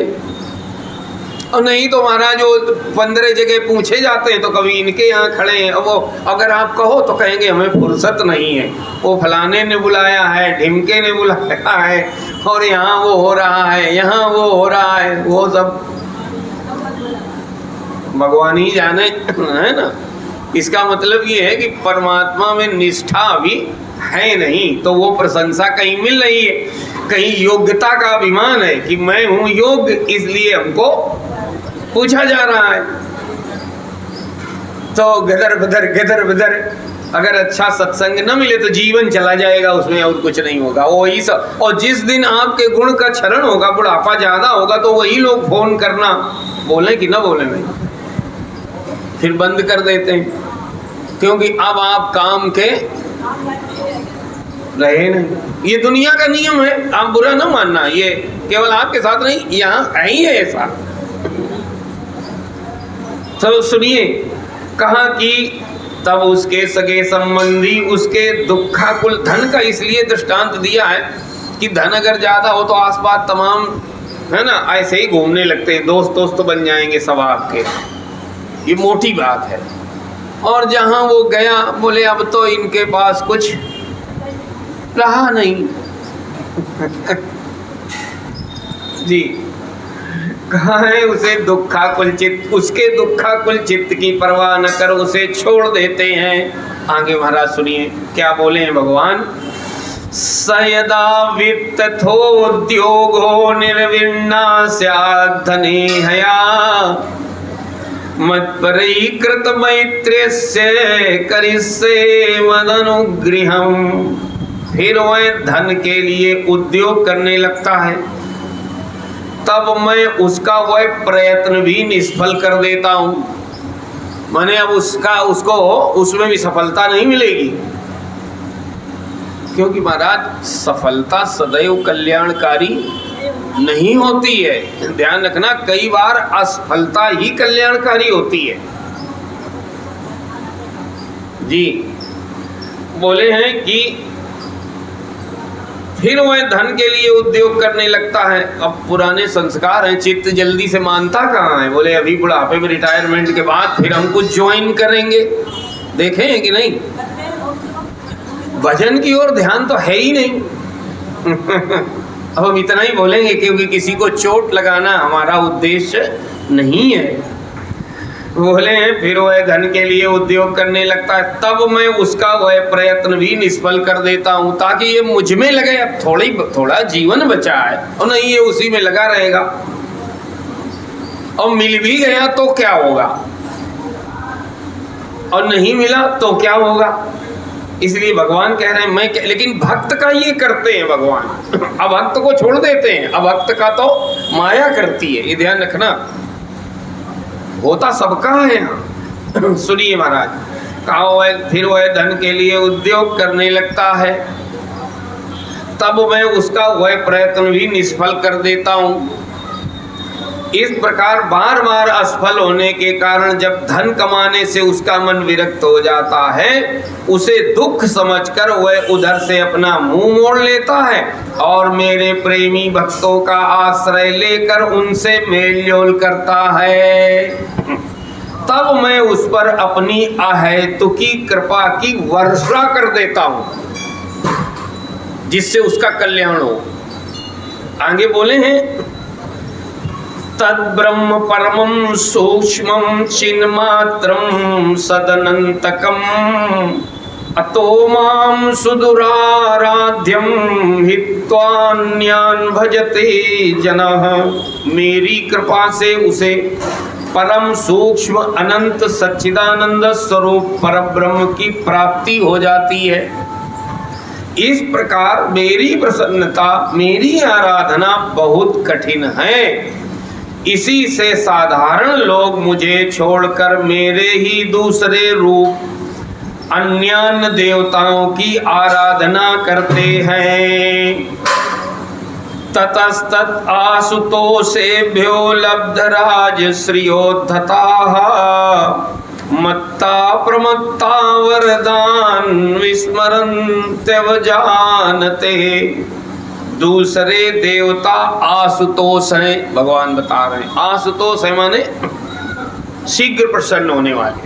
Speaker 2: और नहीं तो महाराज जो 15 जगह पूछे जाते हैं तो कभी इनके यहाँ खड़े हैं, और वो अगर आप कहो तो कहेंगे हमें फुर्सत नहीं है, वो फलाने ने बुलाया है, ढिमके ने बुलाया है, और यहाँ वो हो रहा है, यहाँ वो हो रहा है, वो सब भगवान ही जाने, है ना। इसका मतलब ये है कि परमात्मा में निष्ठा भी है नहीं, तो वो प्रशंसा कहीं मिल रही है, कहीं योग्यता का अभिमान है कि मैं हूँ योग्य, इसलिए हमको पूछा जा रहा है। तो गदर बदर अगर अच्छा सत्संग न मिले तो जीवन चला जाएगा, उसमें और कुछ नहीं होगा, वही सब। और जिस दिन आपके गुण का क्षरण होगा, बुढ़ापा ज्यादा होगा, तो वही लोग फोन करना, बोले कि ना बोले नहीं, फिर बंद कर देते हैं, क्योंकि अब आप काम के रहे नहीं। ये दुनिया का नियम है, आप बुरा ना मानना, ये केवल आपके साथ नहीं, यहाँ है ही है ऐसा। तो सुनिए, कहा कि तब उसके सगे संबंधी उसके दुखाकुल, धन का इसलिए दृष्टांत दिया है कि धन अगर ज्यादा हो तो आसपास तमाम, है ना, ऐसे ही घूमने लगते हैं, दोस्त बन जाएंगे सब आपके, ये मोटी बात है। और जहां वो गया, बोले अब तो इनके पास कुछ रहा नहीं जी। कहा है उसे दुखाकुल चित्त, उसके दुखाकुल चित्त की परवाह न कर उसे छोड़ देते हैं। आगे महाराज सुनिए क्या बोले हैं भगवान। सयदा वित्तथोद्योगो निर्विण्णा स्यात् धने हया मत्परीकृत मैत्रेयस्य करिष्ये मदनुगृहम्। फिर वह धन के लिए उद्योग करने लगता है, तब मैं उसका वह प्रयत्न भी निष्फल कर देता हूँ। माने अब उसको उसमें भी सफलता नहीं मिलेगी, क्योंकि महाराज सफलता सदैव कल्याणकारी नहीं होती है। ध्यान रखना, कई बार असफलता ही कल्याणकारी होती है जी। बोले हैं कि फिर वह धन के लिए उद्योग करने लगता है। अब पुराने संस्कार हैं, चित्त जल्दी से मानता कहाँ है। बोले अभी बुढ़ापे में रिटायरमेंट के बाद फिर हम कुछ ज्वाइन करेंगे, देखें कि नहीं। भजन की ओर ध्यान तो है ही नहीं अब हम इतना ही बोलेंगे क्योंकि किसी को चोट लगाना हमारा उद्देश्य नहीं है। बोले हैं फिर वह धन के लिए उद्योग करने लगता है, तब मैं उसका वह प्रयत्न भी निष्फल कर देता हूँ, ताकि ये मुझ में लगे। अब थोड़ा जीवन बचा है, और नहीं ये उसी में लगा रहेगा, और मिल भी गया तो क्या होगा, और नहीं मिला तो क्या होगा। इसलिए भगवान कह रहे हैं मैं लेकिन भक्त का ये करते हैं भगवान, अभक्त को छोड़ देते हैं। अभक्त का तो माया करती है, ये ध्यान रखना। होता सबका है सुनिए महाराज, कहा फिर वह धन के लिए उद्योग करने लगता है, तब मैं उसका वह प्रयत्न भी निष्फल कर देता हूँ। इस प्रकार बार बार असफल होने के कारण जब धन कमाने से उसका मन विरक्त हो जाता है, उसे दुख समझकर वह उधर से अपना मुंह मोड़ लेता है और मेरे प्रेमी भक्तों का आश्रय लेकर उनसे मेल जोल करता है। तब मैं उस पर अपनी अहेतुकी कृपा की वर्षा कर देता हूँ, जिससे उसका कल्याण हो। आगे बोले हैं तद्ब्रह्म परमं सूक्ष्मं चिन्मात्रं सदनंतकं अतो मां सुदुराराध्यं हित्वान्यान् भजते जनः। मेरी कृपा से उसे परम सूक्ष्म अनंत सच्चिदानंद स्वरूप परब्रह्म की प्राप्ति हो जाती है। इस प्रकार मेरी प्रसन्नता, मेरी आराधना बहुत कठिन है। इसी से साधारण लोग मुझे छोड़कर मेरे ही दूसरे रूप अन्यान्य देवताओं की आराधना करते हैं। ततस्तत् आशुतोषेभ्यो लब्धराजश्रियोद्धताः मत्ता प्रमत्ता वरदान विस्मरन्त्यवजानते। दूसरे देवता आशुतोष हैं, भगवान बता रहे हैं। आशुतोष है माने शीघ्र प्रसन्न होने वाले,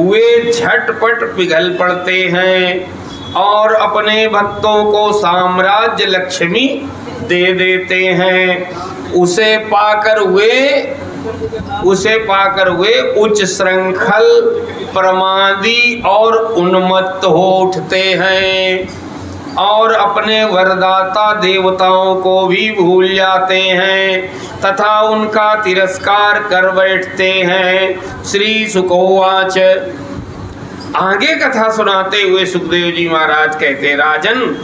Speaker 2: वे झटपट पिघल पड़ते हैं और अपने भक्तों को साम्राज्य लक्ष्मी दे देते हैं। उसे पाकर वे उच्च श्रृंखल प्रमादी और उन्मत्त हो उठते हैं और अपने वरदाता देवताओं को भी भूल जाते हैं तथा उनका तिरस्कार कर बैठते हैं। श्री सुकोवाच, आगे कथा सुनाते हुए सुखदेव जी महाराज कहते, राजन,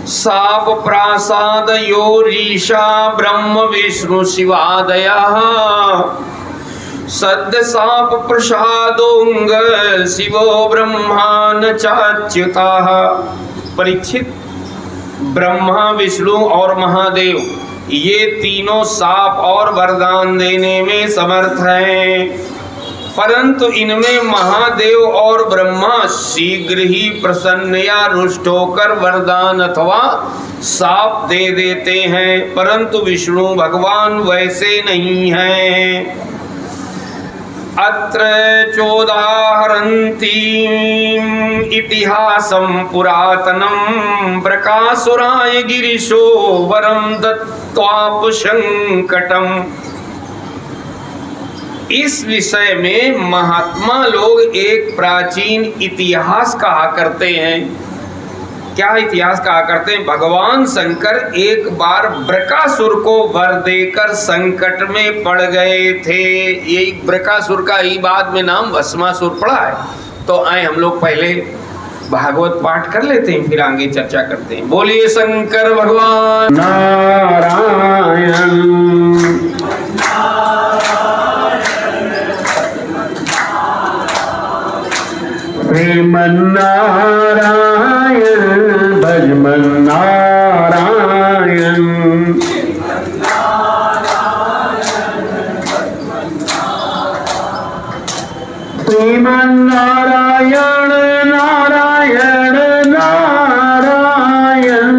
Speaker 2: साप प्रासाद योरीशा ब्रह्म विष्णु शिवादयः सद्य साप प्रसादोंग शिवो ब्रह्मान चाच्युताः। परीक्षित, ब्रह्मा विष्णु और महादेव ये तीनों साप और वरदान देने में समर्थ हैं, परंतु इनमें महादेव और ब्रह्मा शीघ्र ही प्रसन्न या रुष्ट होकर वरदान अथवा साप दे देते हैं, परंतु विष्णु भगवान वैसे नहीं हैं। अत्र चोदाहरन्ति इतिहासं पुरातनं ब्रकासुराय गिरिशो वरं दत्त्वापसंकटम्। इस विषय में महात्मा लोग एक प्राचीन इतिहास कहा करते हैं। क्या इतिहास कहा करते हैं? भगवान शंकर एक बार ब्रकासुर को वर देकर संकट में पड़ गए थे। यही ब्रकासुर का ही बाद में नाम भस्मासुर पड़ा है। तो आए हम लोग पहले भागवत पाठ कर लेते हैं, फिर आगे चर्चा करते हैं। बोलिए शंकर भगवान नारायण।
Speaker 1: श्रीमन्नारायण भजमन्नारायण। श्रीमन्नारायण नारायण नारायण।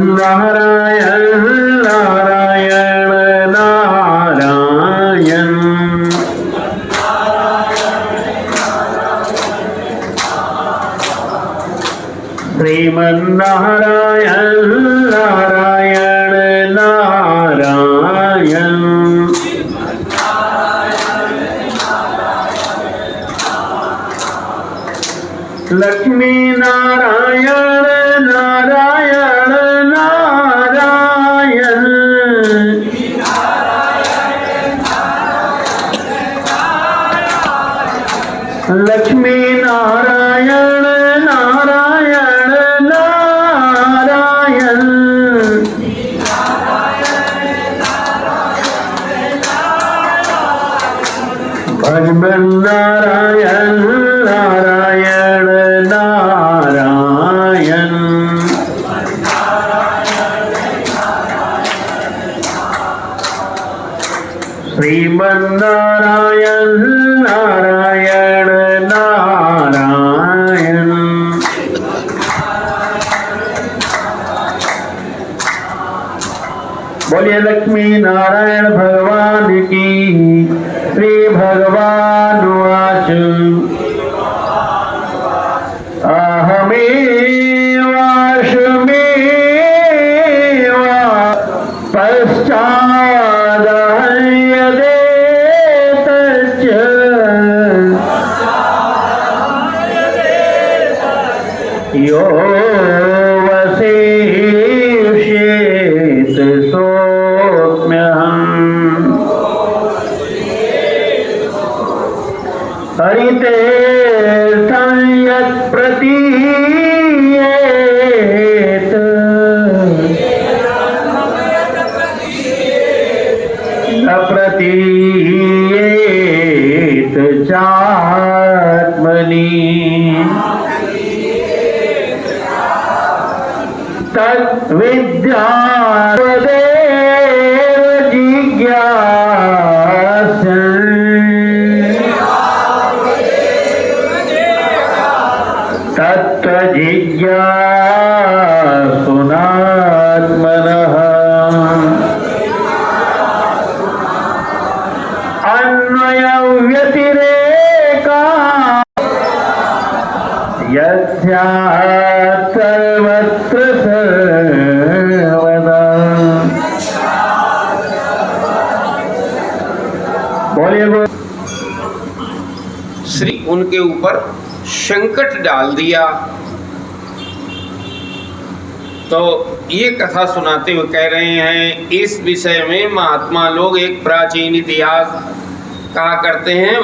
Speaker 1: भजमन्नारायण नारायण नारायण। श्रीमन्नारायण नारायण नारायण। लक्ष्मी नारायण नारायण नारायण। लक्ष्मी नारायण नारायण नारायण। भजमन नारायण नारायण नारायण। श्रीमन्नारायण नारायण नारायण। बोलिए लक्ष्मी नारायण भगवान की। श्री भगवान वाच अहमेवाश्वमेवा पश्चादहयदेतच्च यो वसेष्येत सोऽस्म्यहम्। हरिते संयत् प्रतीयेत न प्रतीयेत चात्म तद्विद्या तदेव जिज्ञासन् तत्त्वजिज्ञासुनात्मनः अन्वयव्यतिरेका यस्यात् सर्वत्र सर्वदा। बोलिए।
Speaker 2: श्री उनके ऊपर संकट डाल दिया। तो ये कथा सुनाते हुए कह रहे हैं, इस विषय में महात्मा लोग एक प्राचीन इतिहास कहा करते हैं।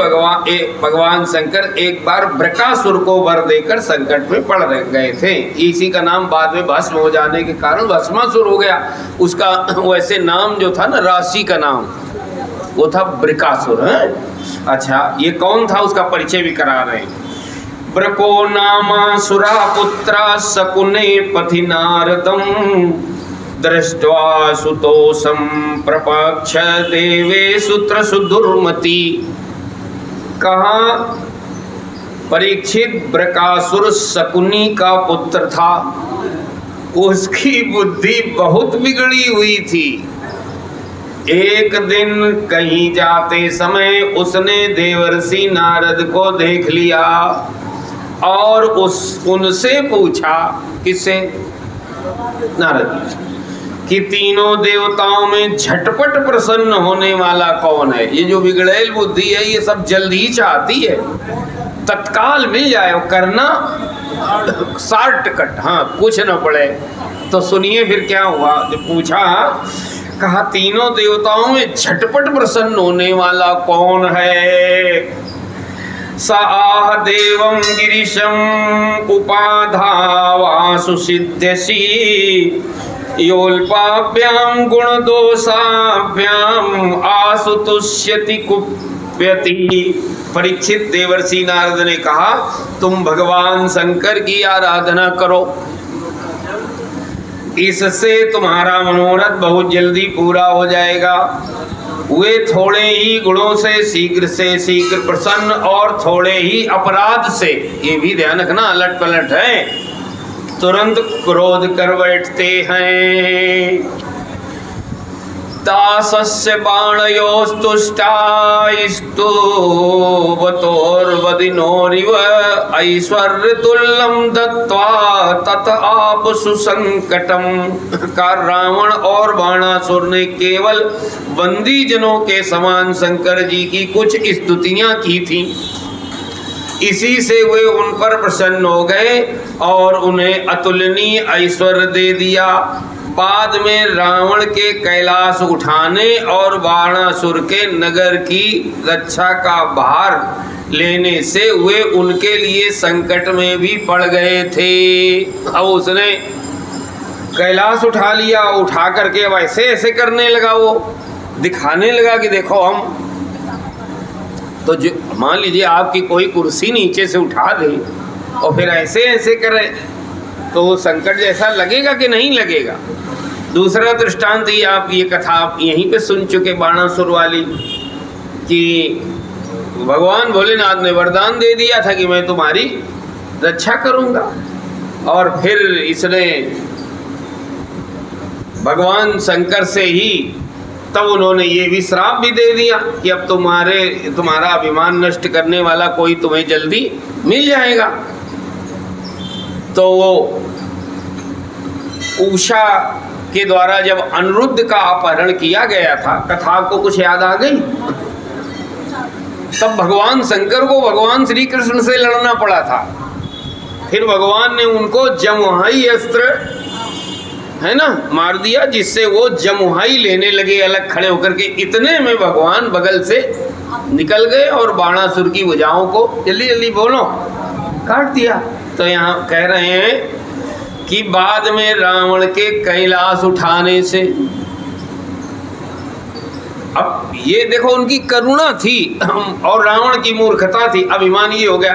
Speaker 2: भगवान शंकर एक बार बृकासुर को वर देकर संकट में पड़ गए थे। इसी का नाम बाद में भस्म हो जाने के कारण भस्मासुर हो गया। उसका वैसे नाम जो था ना, राशि का नाम, वो था बृकासुर है। अच्छा, ये कौन था उसका परिचय भी करा रहे हैं। ब्रको नामा सुरा पुत्रा शकुने पथि नारदम दृष्ट्वा सुतोषम प्रपक्ष देवे सूत्र सुदुर्मति। कहा परीक्षित बृकासुर शकुनी का पुत्र था। उसकी बुद्धि बहुत बिगड़ी हुई थी। एक दिन कहीं जाते समय उसने देवर्षि नारद को देख लिया और उनसे पूछा, किससे? नारद, कि तीनों देवताओं में झटपट प्रसन्न होने वाला कौन है? ये जो बिगड़ैल बुद्धि है ये सब जल्दी ही चाहती है, तत्काल मिल जाए, करना शॉर्टकट, हाँ कुछ न पड़े। तो सुनिए फिर क्या हुआ। जब पूछा, कहा तीनों देवताओं में झटपट प्रसन्न होने वाला कौन है? साह देवं गिरिशम उपाधावासु सिद्ध्यसि योल्पाभ्याम गुणदोषाभ्याम आसुतुष्यति कुप्यति। परीक्षित, देवर्षि नारद ने कहा तुम भगवान शंकर की आराधना करो, इससे तुम्हारा मनोरथ बहुत जल्दी पूरा हो जाएगा। वे थोड़े ही गुणों से शीघ्र प्रसन्न और थोड़े ही अपराध से, ये भी ध्यान रखना, अलट पलट है, तुरंत क्रोध कर बैठते हैं। दासस्य बाणयोस्तुष्टास्तुवतोर्वदिनोरिव ऐश्वर्यतुल्यं दत्त्वा तत आपसु संकटम। का रावण और बाणासुर ने केवल बंदी जनों के समान शंकर जी की कुछ स्तुतियां की थी, इसी से वे उन पर प्रसन्न हो गए और उन्हें अतुलनीय ऐश्वर्य दे दिया। बाद में रावण के कैलाश उठाने और बाणासुर के नगर की रक्षा का भार लेने से वे उनके लिए संकट में भी पड़ गए थे। अब उसने कैलाश उठा लिया, उठा करके अब ऐसे ऐसे करने लगा, वो दिखाने लगा कि देखो हम तो, जो मान लीजिए आपकी कोई कुर्सी नीचे से उठा दे और फिर ऐसे ऐसे करे तो संकट जैसा लगेगा कि नहीं लगेगा। दूसरा दृष्टांत ही आप ये कथा आप यहीं पे सुन चुके, बाणासुर वाली, कि भगवान भोलेनाथ ने वरदान दे दिया था कि मैं तुम्हारी रक्षा करूंगा, और फिर इसने भगवान शंकर से ही तब उन्होंने ये भी श्राप भी दे दिया कि अब तुम्हारा अभिमान नष्ट करने वाला कोई तुम्हें जल्दी मिल जाएगा। तो वो उषा के द्वारा जब अनिरुद्ध का अपहरण किया गया था, कथा आपको कुछ याद आ गई? तब भगवान शंकर को भगवान श्री कृष्ण से लड़ना पड़ा था। फिर भगवान ने उनको जमुहाई अस्त्र है ना मार दिया, जिससे वो जमुहाई लेने लगे अलग खड़े होकर के। इतने में भगवान बगल से निकल गए और बाणासुर की भुजाओं को जल्दी जल्दी बोलो काट दिया। तो यहाँ कह रहे हैं कि बाद में रावण के कैलाश उठाने से, अब ये देखो उनकी करुणा थी और रावण की मूर्खता थी, अभिमान ये हो गया।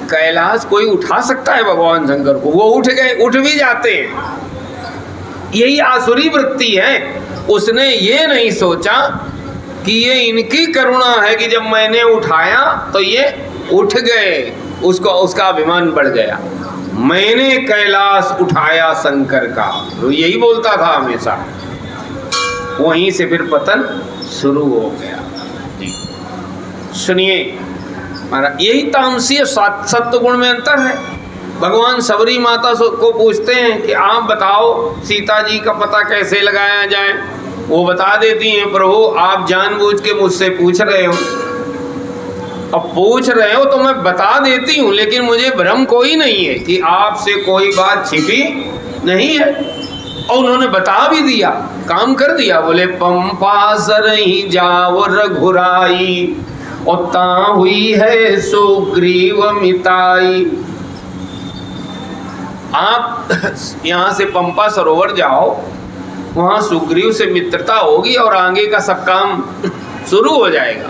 Speaker 2: कैलाश कोई उठा सकता है भगवान शंकर को? वो उठ गए, उठ भी जाते हैं यही आसुरी वृत्ति है। उसने ये नहीं सोचा कि ये इनकी करुणा है कि जब मैंने उठाया तो ये उठ गए, उसको उसका अभिमान बढ़ गया। मैंने कैलाश उठाया शंकर का, तो यही बोलता था हमेशा। वहीं से फिर पतन शुरू हो गया। जी सुनिए महाराज, यही तामसी सत्व गुण में अंतर है। भगवान सबरी माता को पूछते हैं कि आप बताओ सीता जी का पता कैसे लगाया जाए। वो बता देती हैं, प्रभु आप जानबूझ के मुझसे पूछ रहे हो। अब पूछ रहे हो तो मैं बता देती हूँ, लेकिन मुझे भ्रम कोई नहीं है कि आपसे कोई बात छिपी नहीं है। और उन्होंने बता भी दिया, काम कर दिया। बोले पंपा सरही जाओ रघुराई, और ता हुई है सुग्रीव मिताई। आप यहाँ से पंपा सरोवर जाओ, वहाँ सुग्रीव से मित्रता होगी और आगे का सब काम शुरू हो जाएगा।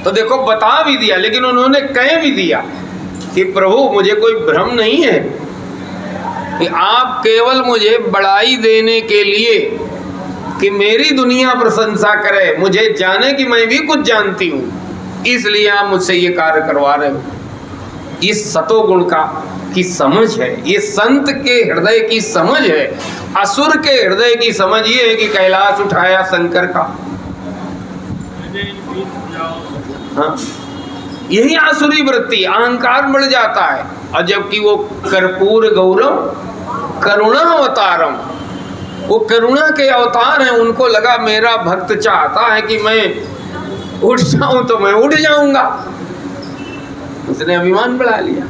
Speaker 2: तो देखो बता भी दिया, लेकिन उन्होंने कह भी दिया कि प्रभु मुझे कोई भ्रम नहीं है कि आप केवल मुझे बड़ाई देने के लिए कि मेरी दुनिया प्रशंसा करे, मुझे जाने कि मैं भी कुछ जानती हूँ, इसलिए आप मुझसे ये कार्य करवा रहे हो। इस सतोगुण का की समझ है, ये संत के हृदय की समझ है। असुर के हृदय की समझ ये है कि कैलाश उठाया शंकर का। हाँ, यही आसुरी वृत्ति, अहंकार बढ़ जाता है। और जबकि वो कर्पूर गौरम करुणा अवतारम, वो करुणा के अवतार हैं। उनको लगा मेरा भक्त चाहता है कि मैं उठ जाऊं तो मैं उठ जाऊंगा। उसने अभिमान बढ़ा लिया।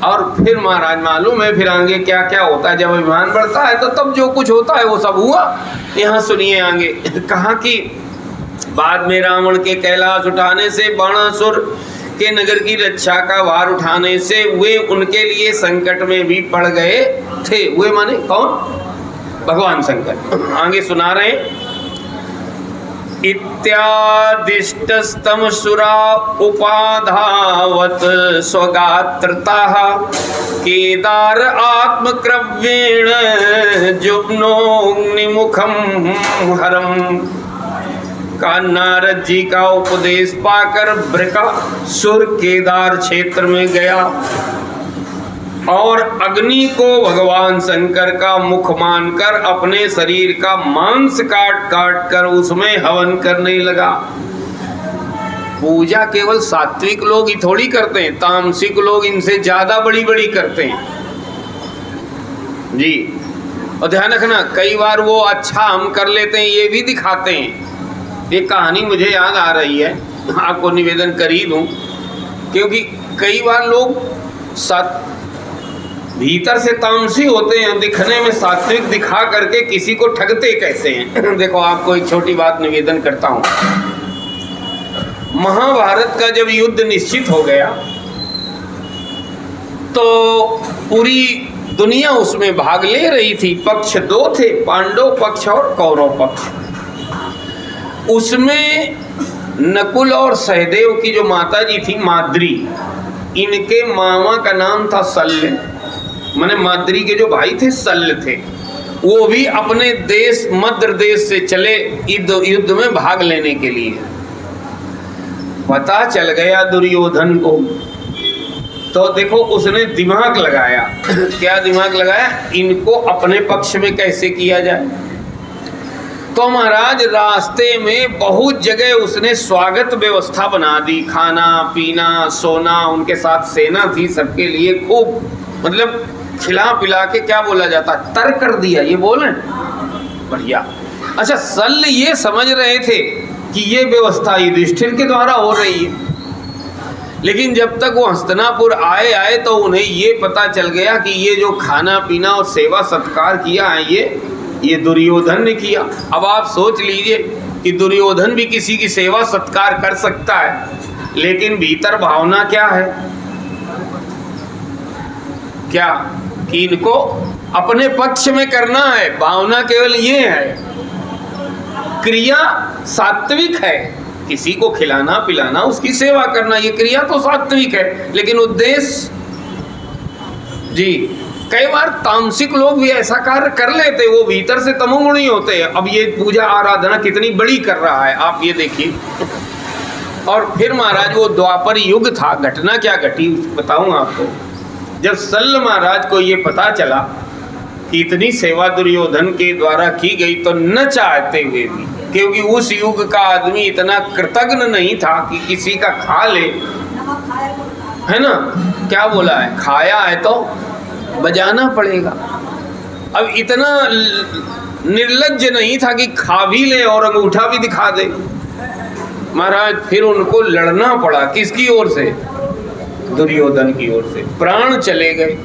Speaker 2: और फिर महाराज मालूम है फिर आगे क्या क्या होता है। जब अभिमान बढ़ता है तो तब जो कुछ होता है वो सब हुआ। यहाँ सुनिए आगे कहा कि बाद में रावण के कैलाश उठाने से, बाणासुर के नगर की रक्षा का भार उठाने से वे उनके लिए संकट में भी पड़ गए थे। वे माने कौन? भगवान शंकर। आगे सुना रहे हैं, इत्यादिष्टस्तम सुरा उपाधावत स्वगात्रतः केदार आत्मक्रव्येण जुग्नोऽग्निमुखं हरम। का नारद जी का उपदेश पाकर बृकासुर केदार क्षेत्र में गया और अग्नि को भगवान शंकर का मुख मानकर अपने शरीर का मांस काट काट कर उसमें हवन करने लगा। पूजा केवल सात्विक लोग ही थोड़ी करते हैं, तामसिक लोग इनसे ज्यादा बड़ी बड़ी करते हैं जी। और ध्यान रखना, कई बार वो अच्छा हम कर लेते हैं ये भी दिखाते हैं। एक कहानी मुझे याद आ रही है, आपको निवेदन कर ही दूं, क्योंकि कई बार लोग भीतर से तामसी होते हैं, दिखने में सात्विक दिखा करके किसी को ठगते कैसे हैं। देखो आपको एक छोटी बात निवेदन करता हूं। महाभारत का जब युद्ध निश्चित हो गया तो पूरी दुनिया उसमें भाग ले रही थी। पक्ष दो थे, पांडव पक्ष और कौरव पक्ष। उसमें नकुल और सहदेव की जो माता जी थी माद्री, इनके मामा का नाम था शल्य, माने माद्री के जो भाई थे शल्य थे। वो भी अपने देश मद्र देश से चले युद्ध में भाग लेने के लिए। पता चल गया दुर्योधन को, तो देखो उसने दिमाग लगाया। क्या दिमाग लगाया? इनको अपने पक्ष में कैसे किया जाए। तो महाराज रास्ते में बहुत जगह उसने स्वागत व्यवस्था बना दी, खाना पीना सोना, उनके साथ सेना थी, सबके लिए खूब मतलब खिला पिला के क्या बोला जाता है तर कर दिया, ये बोले बढ़िया। अच्छा, शल्य ये समझ रहे थे कि ये व्यवस्था युधिष्ठिर के द्वारा हो रही है, लेकिन जब तक वो हस्तिनापुर आए तो उन्हें ये पता चल गया कि ये जो खाना पीना और सेवा सत्कार किया है ये दुर्योधन ने किया। अब आप सोच लीजिए कि दुर्योधन भी किसी की सेवा सत्कार कर सकता है, लेकिन भीतर भावना क्या है? क्या कि इनको अपने पक्ष में करना है। भावना केवल ये है, क्रिया सात्विक है, किसी को खिलाना पिलाना, उसकी सेवा करना, ये क्रिया तो सात्विक है, लेकिन उद्देश्य जी कई बार तामसिक लोग भी ऐसा कार्य कर लेते, वो भीतर से तमोगुणी होते हैं। अब ये पूजा आराधना कितनी बड़ी कर रहा है, आप ये देखिए। और फिर महाराज वो द्वापर युग था, घटना क्या घटी बताऊं आपको। जब सल्ल महाराज को ये पता चला कि इतनी सेवा दुर्योधन के द्वारा की गई, तो न चाहते हुए भी, क्योंकि उस युग का आदमी इतना कृतज्ञ नहीं था कि किसी का खा ले, है ना, क्या बोला है, खाया है तो बजाना पड़ेगा। अब इतना निर्लज्ज नहीं था कि खा भी ले और अंगूठा भी दिखा दे। महाराज फिर उनको लड़ना पड़ा, किसकी ओर से, दुर्योधन की ओर से। प्राण चले गए,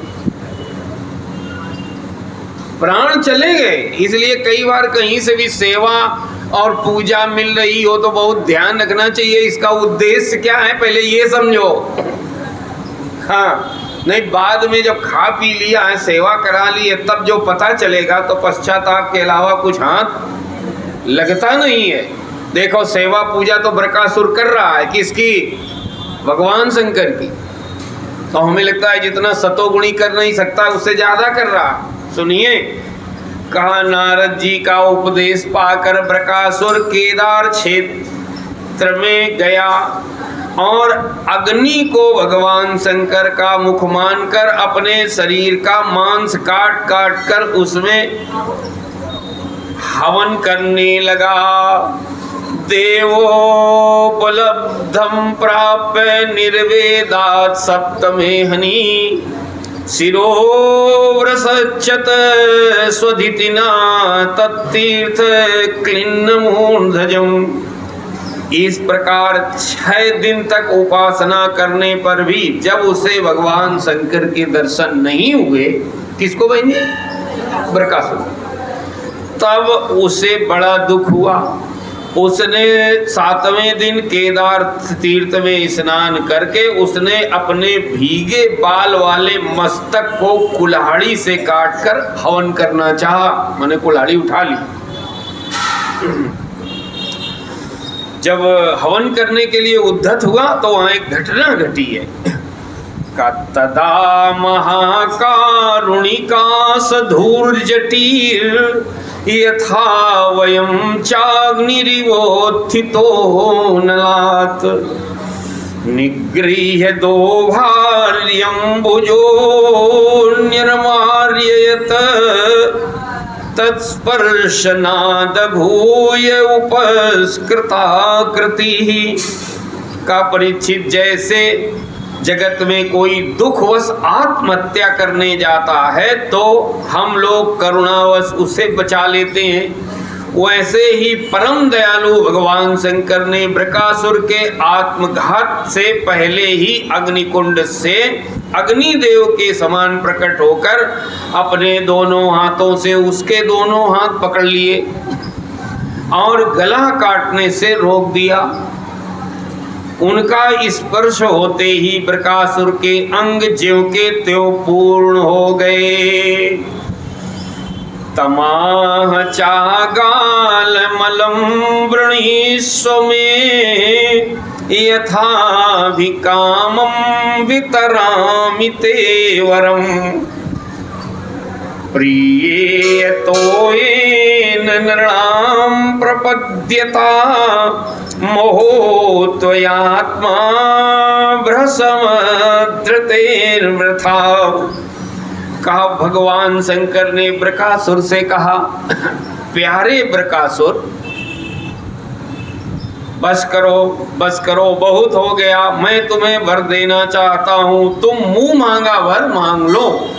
Speaker 2: प्राण चले गए। इसलिए कई बार कहीं से भी सेवा और पूजा मिल रही हो तो बहुत ध्यान रखना चाहिए, इसका उद्देश्य क्या है पहले ये समझो। हाँ, नहीं बाद में जब खा पी लिया है, सेवा करा ली है, तब जो पता चलेगा तो पश्चाताप के अलावा कुछ हाथ लगता नहीं है। देखो सेवा पूजा तो बृकासुर कर रहा है, किसकी, भगवान शंकर की। तो हमें लगता है जितना सतोगुणी कर नहीं सकता उससे ज्यादा कर रहा। सुनिए, कहा नारद जी का उपदेश पाकर बृकासुर केदार क्षेत्र में गया और अग्नि को भगवान शंकर का मुख मानकर अपने शरीर का मांस काट काट कर उसमें हवन करने लगा। देवोपलब्धम प्राप्य निर्वेदात सप्तमे हनि शिरोव्रसच्यत स्वधितिना तत्तीर्थ क्लिन्नमूर्धजम्। इस प्रकार 6 दिन तक उपासना करने पर भी जब उसे भगवान शंकर के दर्शन नहीं हुए, किसको बहनी, बृकासुर, तब उसे बड़ा दुख हुआ। उसने 7वें दिन केदार तीर्थ में स्नान करके उसने अपने भीगे बाल वाले मस्तक को कुल्हाड़ी से काटकर हवन करना चाहा, मैंने कुल्हाड़ी उठा ली। जब हवन करने के लिए उद्धत हुआ तो वहां एक घटना घटी है। तदा महाकारुणिका सधूर्जटीर यथा वयं चाग्निरिवोत्थितो नलात् निगृह्य दोभार्यम्बुजोऽन्यर्मार्ययत् तत्स्पर्शनादभूय उपस्कृताकृतिः। का परीक्षित, जैसे जगत में कोई दुखवश आत्महत्या करने जाता है तो हम लोग करुणावश उसे बचा लेते हैं, वैसे ही परम दयालु भगवान शंकर ने बृकासुर के आत्मघात से पहले ही अग्निकुंड से अग्निदेव के समान प्रकट होकर अपने दोनों हाथों से उसके दोनों हाथ पकड़ लिए और गला काटने से रोक दिया। उनका स्पर्श होते ही बृकासुर के अंग ज्यों के त्यों पूर्ण हो गए। तमाह चागाल मलम वृणीस्व में यथा विकामं वितरामि ते वरम प्रिये तोयेन नृणां प्रपद्यता मोहो त्वयात्मा भ्रसमधृतेर्वृथा। कहा भगवान शंकर ने बृकासुर से कहा, प्यारे बृकासुर, बस करो बस करो, बहुत हो गया। मैं तुम्हें वर देना चाहता हूं, तुम मुंह मांगा वर मांग लो।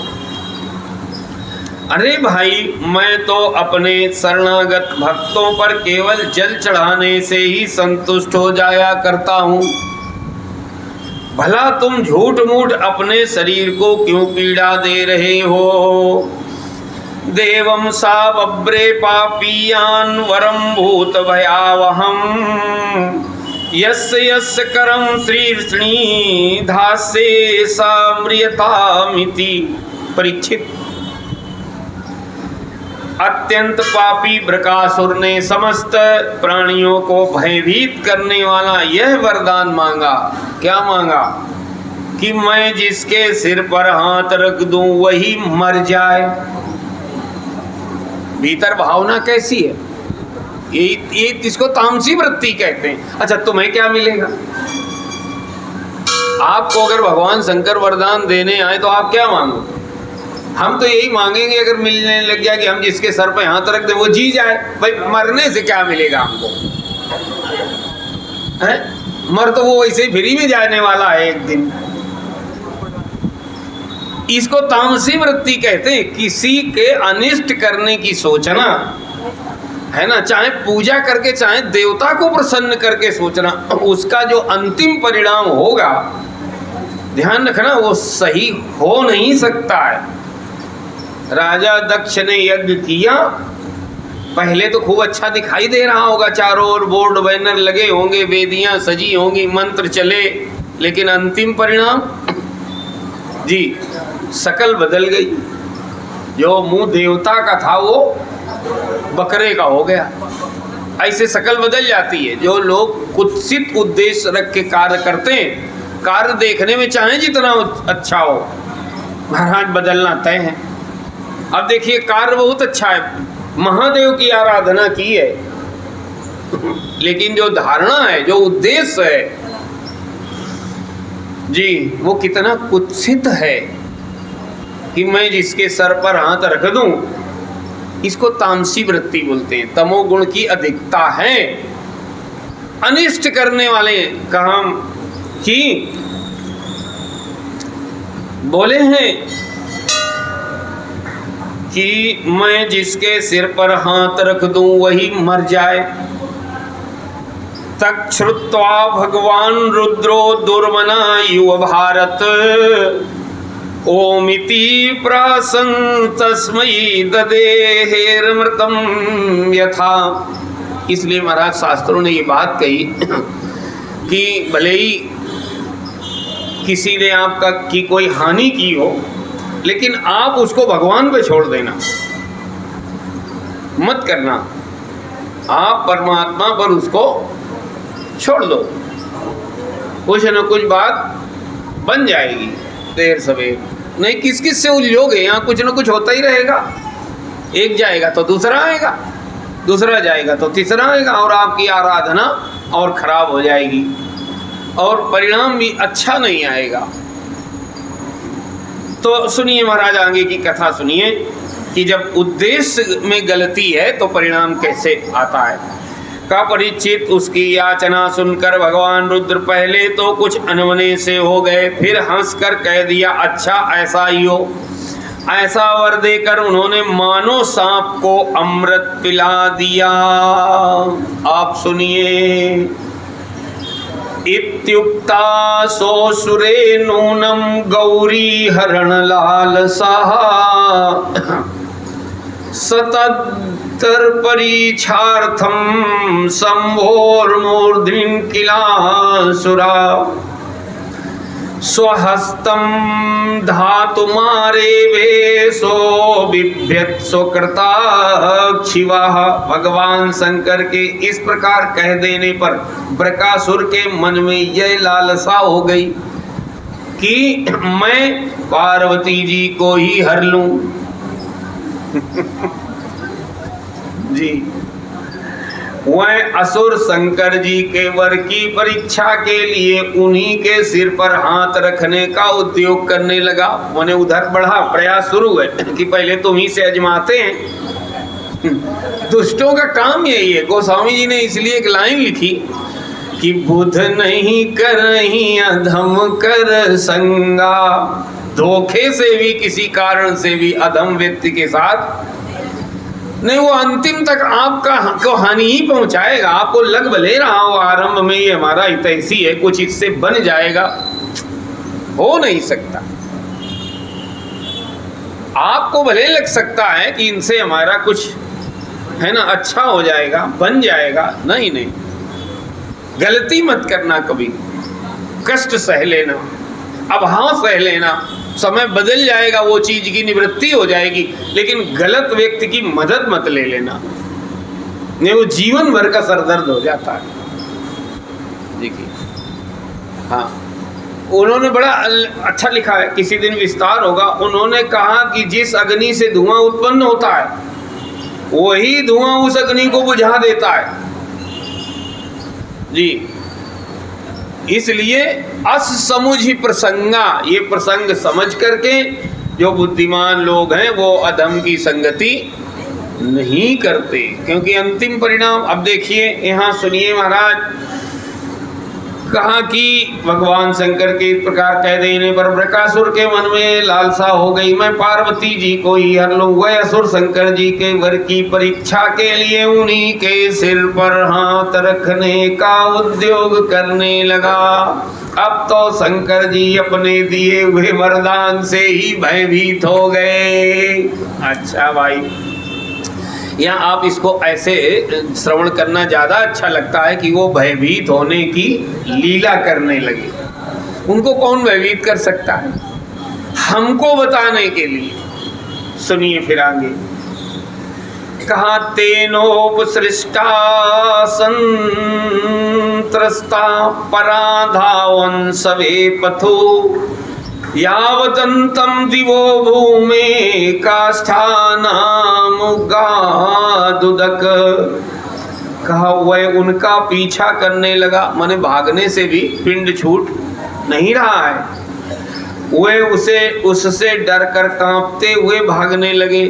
Speaker 2: अरे भाई, मैं तो अपने शरणागत भक्तों पर केवल जल चढ़ाने से ही संतुष्ट हो जाया करता हूँ। भला तुम झूठ मूठ अपने शरीर को क्यों पीड़ा दे रहे हो। देवम सा बब्रे पापियान वरम भूत भयावहम यस्य यस्य करम श्रीर्ष्णी धासे साम्रियतामिति। परीक्षित, अत्यंत पापी बृकासुर ने समस्त प्राणियों को भयभीत करने वाला यह वरदान मांगा। क्या मांगा? कि मैं जिसके सिर पर हाथ रख दूं वही मर जाए। भीतर भावना कैसी है? ये इसको तामसी वृत्ति कहते हैं। अच्छा, तुम्हें क्या मिलेगा? आपको अगर भगवान शंकर वरदान देने आए तो आप क्या मांगो? हम तो यही मांगेंगे अगर मिलने लग गया कि हम जिसके सर पे हाथ रख दे वो जी जाए। भाई मरने से क्या मिलेगा हमको? है? मर तो वो वैसे ही फ्री में जाने वाला है एक दिन। इसको तामसी वृत्ति कहते हैं, किसी के अनिष्ट करने की सोचना, है ना, चाहे पूजा करके चाहे देवता को प्रसन्न करके सोचना, उसका जो अंतिम परिणाम होगा ध्यान रखना वो सही हो नहीं सकता है। राजा दक्ष ने यज्ञ किया, पहले तो खूब अच्छा दिखाई दे रहा होगा, चारों ओर बोर्ड बैनर लगे होंगे, वेदियां सजी होंगी, मंत्र चले, लेकिन अंतिम परिणाम जी शकल बदल गई। जो मुंह देवता का था वो बकरे का हो गया। ऐसे शकल बदल जाती है। जो लोग कुत्सित उद्देश्य रख के कार्य करते हैं, कार्य देखने में चाहे जितना अच्छा हो, महाराज बदलना तय है। अब देखिए कार्य बहुत अच्छा है, महादेव की आराधना की है, लेकिन जो धारणा है, जो उद्देश्य है जी, वो कितना कुत्सित है कि मैं जिसके सर पर हाथ रख दूं। इसको तामसी वृत्ति बोलते हैं, तमोगुण की अधिकता है। अनिष्ट करने वाले काम की बोले हैं कि मैं जिसके सिर पर हाथ रख दूं वही मर जाए। तक श्रुत्वा भगवान रुद्रो दुर्मना युव भारत ओमिति प्रासं तस्मै ददेहेर्मृतं यथा। इसलिए महाराज शास्त्रों ने ये बात कही कि भले ही किसी ने आपका की कोई हानि की हो, लेकिन आप उसको भगवान पे छोड़ देना मत करना। आप परमात्मा पर उसको छोड़ दो, कुछ न कुछ बात बन जाएगी देर सवेर। नहीं किस किस से उलझोगे? यहाँ कुछ न कुछ होता ही रहेगा। एक जाएगा तो दूसरा आएगा, दूसरा जाएगा तो तीसरा आएगा, और आपकी आराधना और खराब हो जाएगी और परिणाम भी अच्छा नहीं आएगा। तो सुनिए महाराज आगे की कथा सुनिए कि जब उद्देश्य में गलती है तो परिणाम कैसे आता है। का परिचित उसकी याचना सुनकर भगवान रुद्र पहले तो कुछ अनमने से हो गए, फिर हंसकर कह दिया अच्छा ऐसा ही हो। ऐसा वर देकर उन्होंने मानो सांप को अमृत पिला दिया। आप सुनिए। इत्युक्ता सोऽसुरे नूनं गौरी हरण लालसाः सतद्दर्परीक्षार्थं शम्भोर्मूर्ध्निं किलासुरा स्वहस्तं धातुमारेवे सो बिभ्यत् स्वकृताक्षिवाः। भगवान शंकर के इस प्रकार कह देने पर बृकासुर के मन में यह लालसा हो गई कि मैं पार्वती जी को ही हर लूं। जी, वह असुर शंकर जी के वर की परीक्षा के लिए उन्हीं के सिर पर हाथ रखने का उद्योग करने लगा। उन्हें उधर बढ़ा, प्रयास शुरू है कि पहले तुम ही से अजमाते हैं। दुष्टों का काम यही है। गोस्वामी जी ने इसलिए एक लाइन लिखी कि बुध नहीं करहीं अधम कर संगा। धोखे से भी, किसी कारण से भी अधम व्यक्ति के साथ नहीं, वो अंतिम तक आपका को हानि ही पहुंचाएगा। आपको लग भले रहा हो आरंभ में ये हमारा हितैषी है, कुछ इससे बन जाएगा, हो नहीं सकता। आपको भले लग सकता है कि इनसे हमारा कुछ है ना अच्छा हो जाएगा, बन जाएगा। नहीं नहीं, गलती मत करना कभी। कष्ट सह लेना, अभाव सह लेना, समय बदल जाएगा, वो चीज की निवृत्ति हो जाएगी, लेकिन गलत व्यक्ति की मदद मत ले लेना, नहीं वो जीवन भर का सरदर्द हो जाता है। देखिए, हाँ उन्होंने बड़ा अच्छा लिखा है, किसी दिन विस्तार होगा। उन्होंने कहा कि जिस अग्नि से धुआं उत्पन्न होता है वही धुआं उस अग्नि को बुझा देता है जी। इसलिए अस समुझ प्रसंगा, ये प्रसंग समझ करके जो बुद्धिमान लोग हैं वो अधम की संगति नहीं करते, क्योंकि अंतिम परिणाम अब देखिए यहाँ सुनिए महाराज। कहा कि भगवान शंकर के इस प्रकार कह देने पर बृकासुर के मन में लालसा हो गई, मैं पार्वती जी को ही हर लूं। वह असुर शंकर जी के वर की परीक्षा के लिए उन्हीं के सिर पर हाथ रखने का उद्योग करने लगा। अब तो शंकर जी अपने दिए हुए वरदान से ही भयभीत हो गए। अच्छा भाई, यहाँ आप इसको ऐसे श्रवण करना ज़्यादा अच्छा लगता है कि वो भयभीत होने की लीला करने लगे। उनको कौन भयभीत कर सकता है? हमको बताने के लिए। सुनिए फिर आगे कहा, तेनोपसृष्टा संत्रस्ता पराधावन सवे पथो यावदन्तं दिवो भूमे काष्ठानामुगादुदक। कहा वह उनका पीछा करने लगा, माने भागने से भी पिंड छूट नहीं रहा है। वे उससे डर कर कांपते हुए भागने लगे।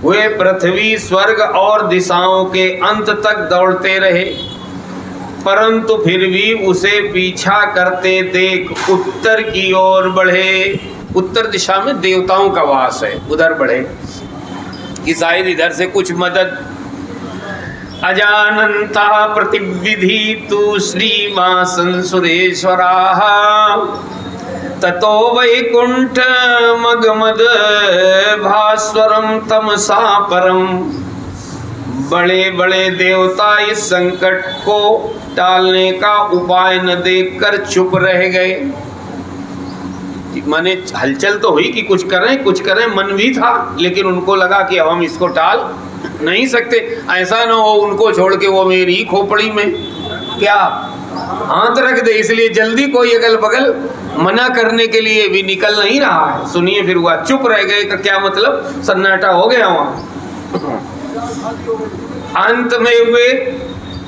Speaker 2: वे पृथ्वी स्वर्ग और दिशाओं के अंत तक दौड़ते रहे, परंतु फिर भी उसे पीछा करते देख उत्तर की ओर बढ़े। उत्तर दिशा में देवताओं का वास है, उधर बढ़े कि शायद इधर से कुछ मदद। अजानन्ता प्रतिविधि तु श्रीवासं सुरेश्वराः ततो वैकुंठ मगमद भास्वरम तमसा परम। बड़े बड़े देवता इस संकट को टालने का उपाय न देखकर चुप रह गए। माने हलचल तो हुई कि कुछ करें मन भी था, लेकिन उनको लगा कि अब हम इसको टाल नहीं सकते। ऐसा न हो उनको छोड़ के वो मेरी खोपड़ी में क्या हाथ रख दे, इसलिए जल्दी कोई अगल बगल मना करने के लिए भी निकल नहीं रहा है। सुनिए फिर हुआ, चुप रह गए का क्या मतलब? सन्नाटा हो गया वहां। अंत में वे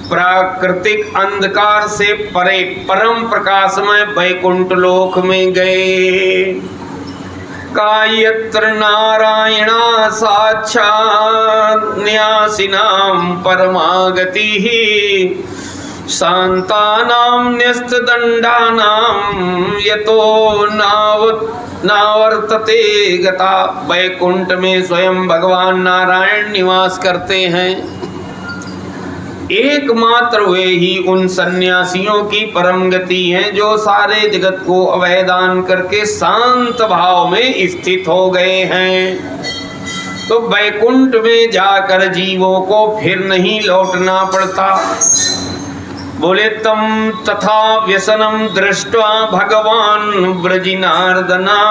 Speaker 2: प्राकृतिक अंधकार से परे परम प्रकाशमय वैकुंठ लोक में गए। कायत्र नारायणा साक्षात् न्यासिनां परमागतिः शांतानां न्यस्तदंडानां यतो नावर्तते गता। वैकुंठ में स्वयं भगवान नारायण निवास करते हैं। एकमात्र वे ही उन सन्यासियों की परम गति हैं जो सारे जगत को अवैदान करके शांत भाव में स्थित हो गए हैं। तो वैकुंठ में जाकर जीवों को फिर नहीं लौटना पड़ता। बोले तम तथा व्यसनम दृष्ट्वा भगवान व्रजिनार्दना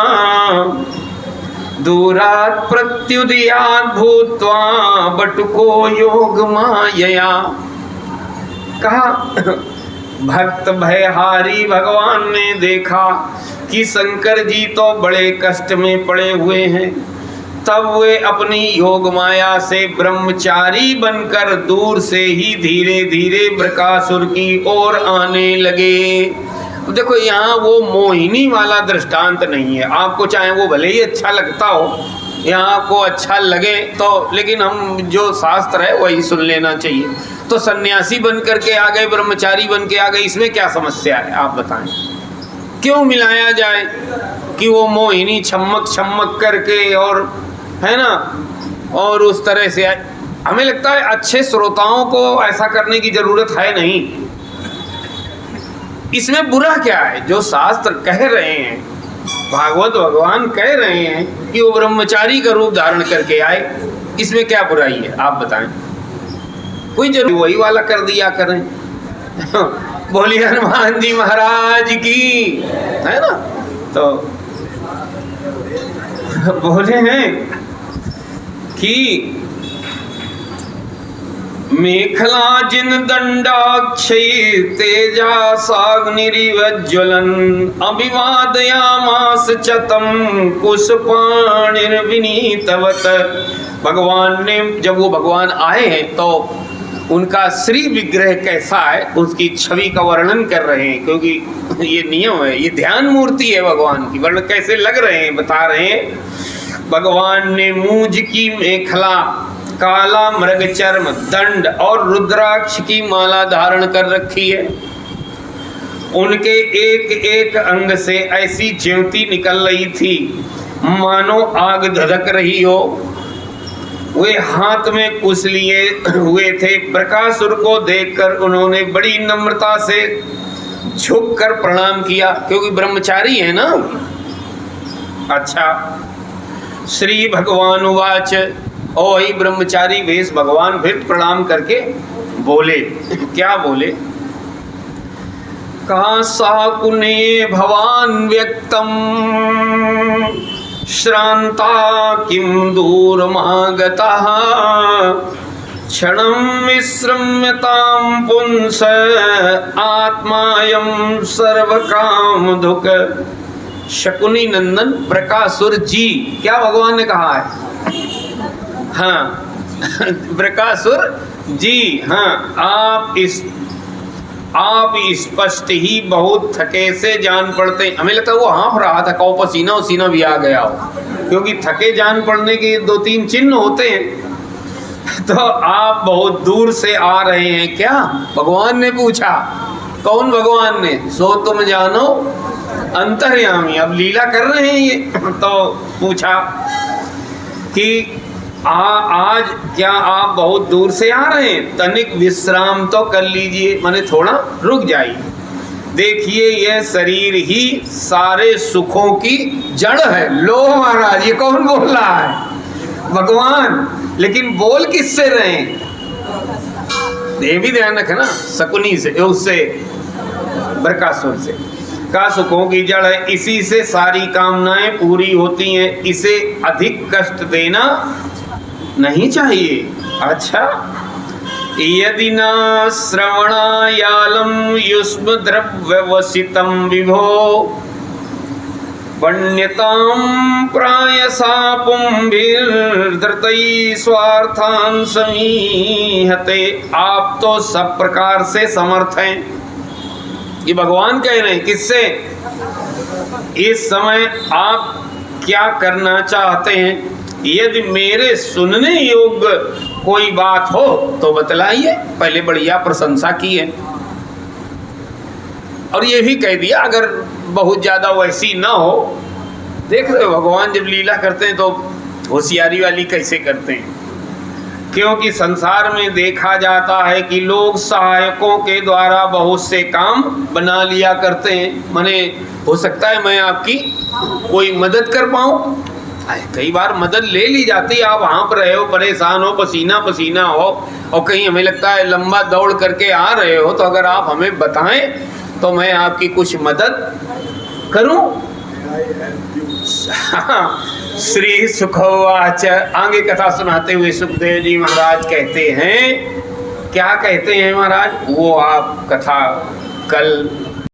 Speaker 2: दूरात् प्रत्युदयात् भूत्वा बटुको योग मायया। कहा भक्त भयहारी भगवान ने देखा कि शंकर जी तो बड़े कष्ट में पड़े हुए हैं, तब वे अपनी योग माया से ब्रह्मचारी बनकर दूर से ही धीरे धीरे बृकासुर की ओर आने लगे। देखो यहाँ वो मोहिनी वाला दृष्टांत नहीं है। आपको चाहे वो भले ही अच्छा लगता हो, यहाँ आपको अच्छा लगे तो, लेकिन हम जो शास्त्र है वही सुन लेना चाहिए। तो सन्यासी बन करके आ गए, ब्रह्मचारी बन के आ गए, इसमें क्या समस्या है आप बताएं? क्यों मिलाया जाए कि वो मोहिनी छमक करके और है ना, और उस तरह से हमें लगता है अच्छे श्रोताओं को ऐसा करने की जरूरत है नहीं। इसमें बुरा क्या है? जो शास्त्र कह रहे हैं, भागवत भगवान कह रहे हैं कि वो ब्रह्मचारी का रूप धारण करके आए, इसमें क्या बुराई है आप बताएं? कोई जरूर वही वाला कर दिया करें। बोलिए हनुमान जी महाराज की, है ना। तो बोले हैं कि मेखला जिन दंडाक्षय तेजा साग्निरिवज्ज्वलन अभिवादयामास चतम कुशपाणिर्विनीतवत। भगवान ने, जब वो भगवान आए हैं तो उनका श्री विग्रह कैसा है उसकी छवि का वर्णन कर रहे हैं, क्योंकि ये नियम है, ये ध्यान मूर्ति है भगवान की। वर्ण कैसे लग रहे हैं बता रहे हैं। भगवान ने मूंज की मेखला, काला मृग चर्म, दंड और रुद्राक्ष की माला धारण कर रखी है। उनके एक एक अंग से ऐसी ज्योति निकल रही थी मानो आग धधक रही हो। वे हाथ में कुश लिए हुए थे। बकासुर को देखकर उन्होंने बड़ी नम्रता से झुककर प्रणाम किया, क्योंकि ब्रह्मचारी है ना। अच्छा, श्री भगवान उवाच, ओ ही ब्रह्मचारी वेश भगवान फिर प्रणाम करके बोले। क्या बोले? कहा साकुने भवान व्यक्तम श्रांता किम दूरमागतः क्षणं विश्रम्यतां पुंस आत्मायं सर्वकामधुक्। शकुनी नंदन बकासुर जी, क्या भगवान ने कहा है? हाँ बकासुर जी, हाँ, आप स्पष्ट ही बहुत थके से जान पड़ते। हमें लगता है वो हाँफ रहा था, कौ पसीना उसीना भी आ गया हो, क्योंकि थके जान पड़ने के 2-3 चिन्ह होते हैं। तो आप बहुत दूर से आ रहे हैं क्या? भगवान ने पूछा। कौन भगवान ने? सो तुम जानो अंतर्यामी। अब लीला कर रहे हैं ये। तो पूछा कि आज क्या आप बहुत दूर से आ रहे हैं? तनिक विश्राम तो कर लीजिए, माने थोड़ा रुक जाइए। देखिए यह शरीर ही सारे सुखों की जड़ है। लो महाराज, ये कौन बोल रहा है? भगवान। लेकिन बोल किससे रहे हैं? ये भी ध्यान रखना, शकुनी से, उससे बकासुर से। का सुखों की जड़ है, इसी से सारी कामनाएं पूरी होती हैं। इसे अधिक कष्ट देना नहीं चाहिए। अच्छा, यदि न श्रवणायालम युष्म द्रव्यवसितम विभो वण्यतां प्रायसा पुंभिर्धृतै स्वार्थान् समीहते। आप तो सब प्रकार से समर्थ हैं। ये भगवान कह रहे हैं। किससे? इस समय आप क्या करना चाहते हैं? यदि मेरे सुनने योग्य कोई बात हो तो बतलाइए। पहले बढ़िया प्रशंसा की है, और ये भी कह दिया अगर बहुत ज़्यादा वैसी ना हो। देख रहे हो भगवान जब लीला करते हैं तो होशियारी वाली कैसे करते हैं। क्योंकि संसार में देखा जाता है कि लोग सहायकों के द्वारा बहुत से काम बना लिया करते हैं। माने हो सकता है मैं आपकी कोई मदद कर पाऊँ। कई बार मदद ले ली जाती है, आप हाँप रहे हो, परेशान हो, पसीना पसीना हो, और कहीं हमें लगता है लंबा दौड़ करके आ रहे हो, तो अगर आप हमें बताएं तो मैं आपकी कुछ मदद करूं। श्री सुखवाच, आगे कथा सुनाते हुए सुखदेव जी महाराज कहते हैं। क्या कहते हैं महाराज? वो आप कथा कल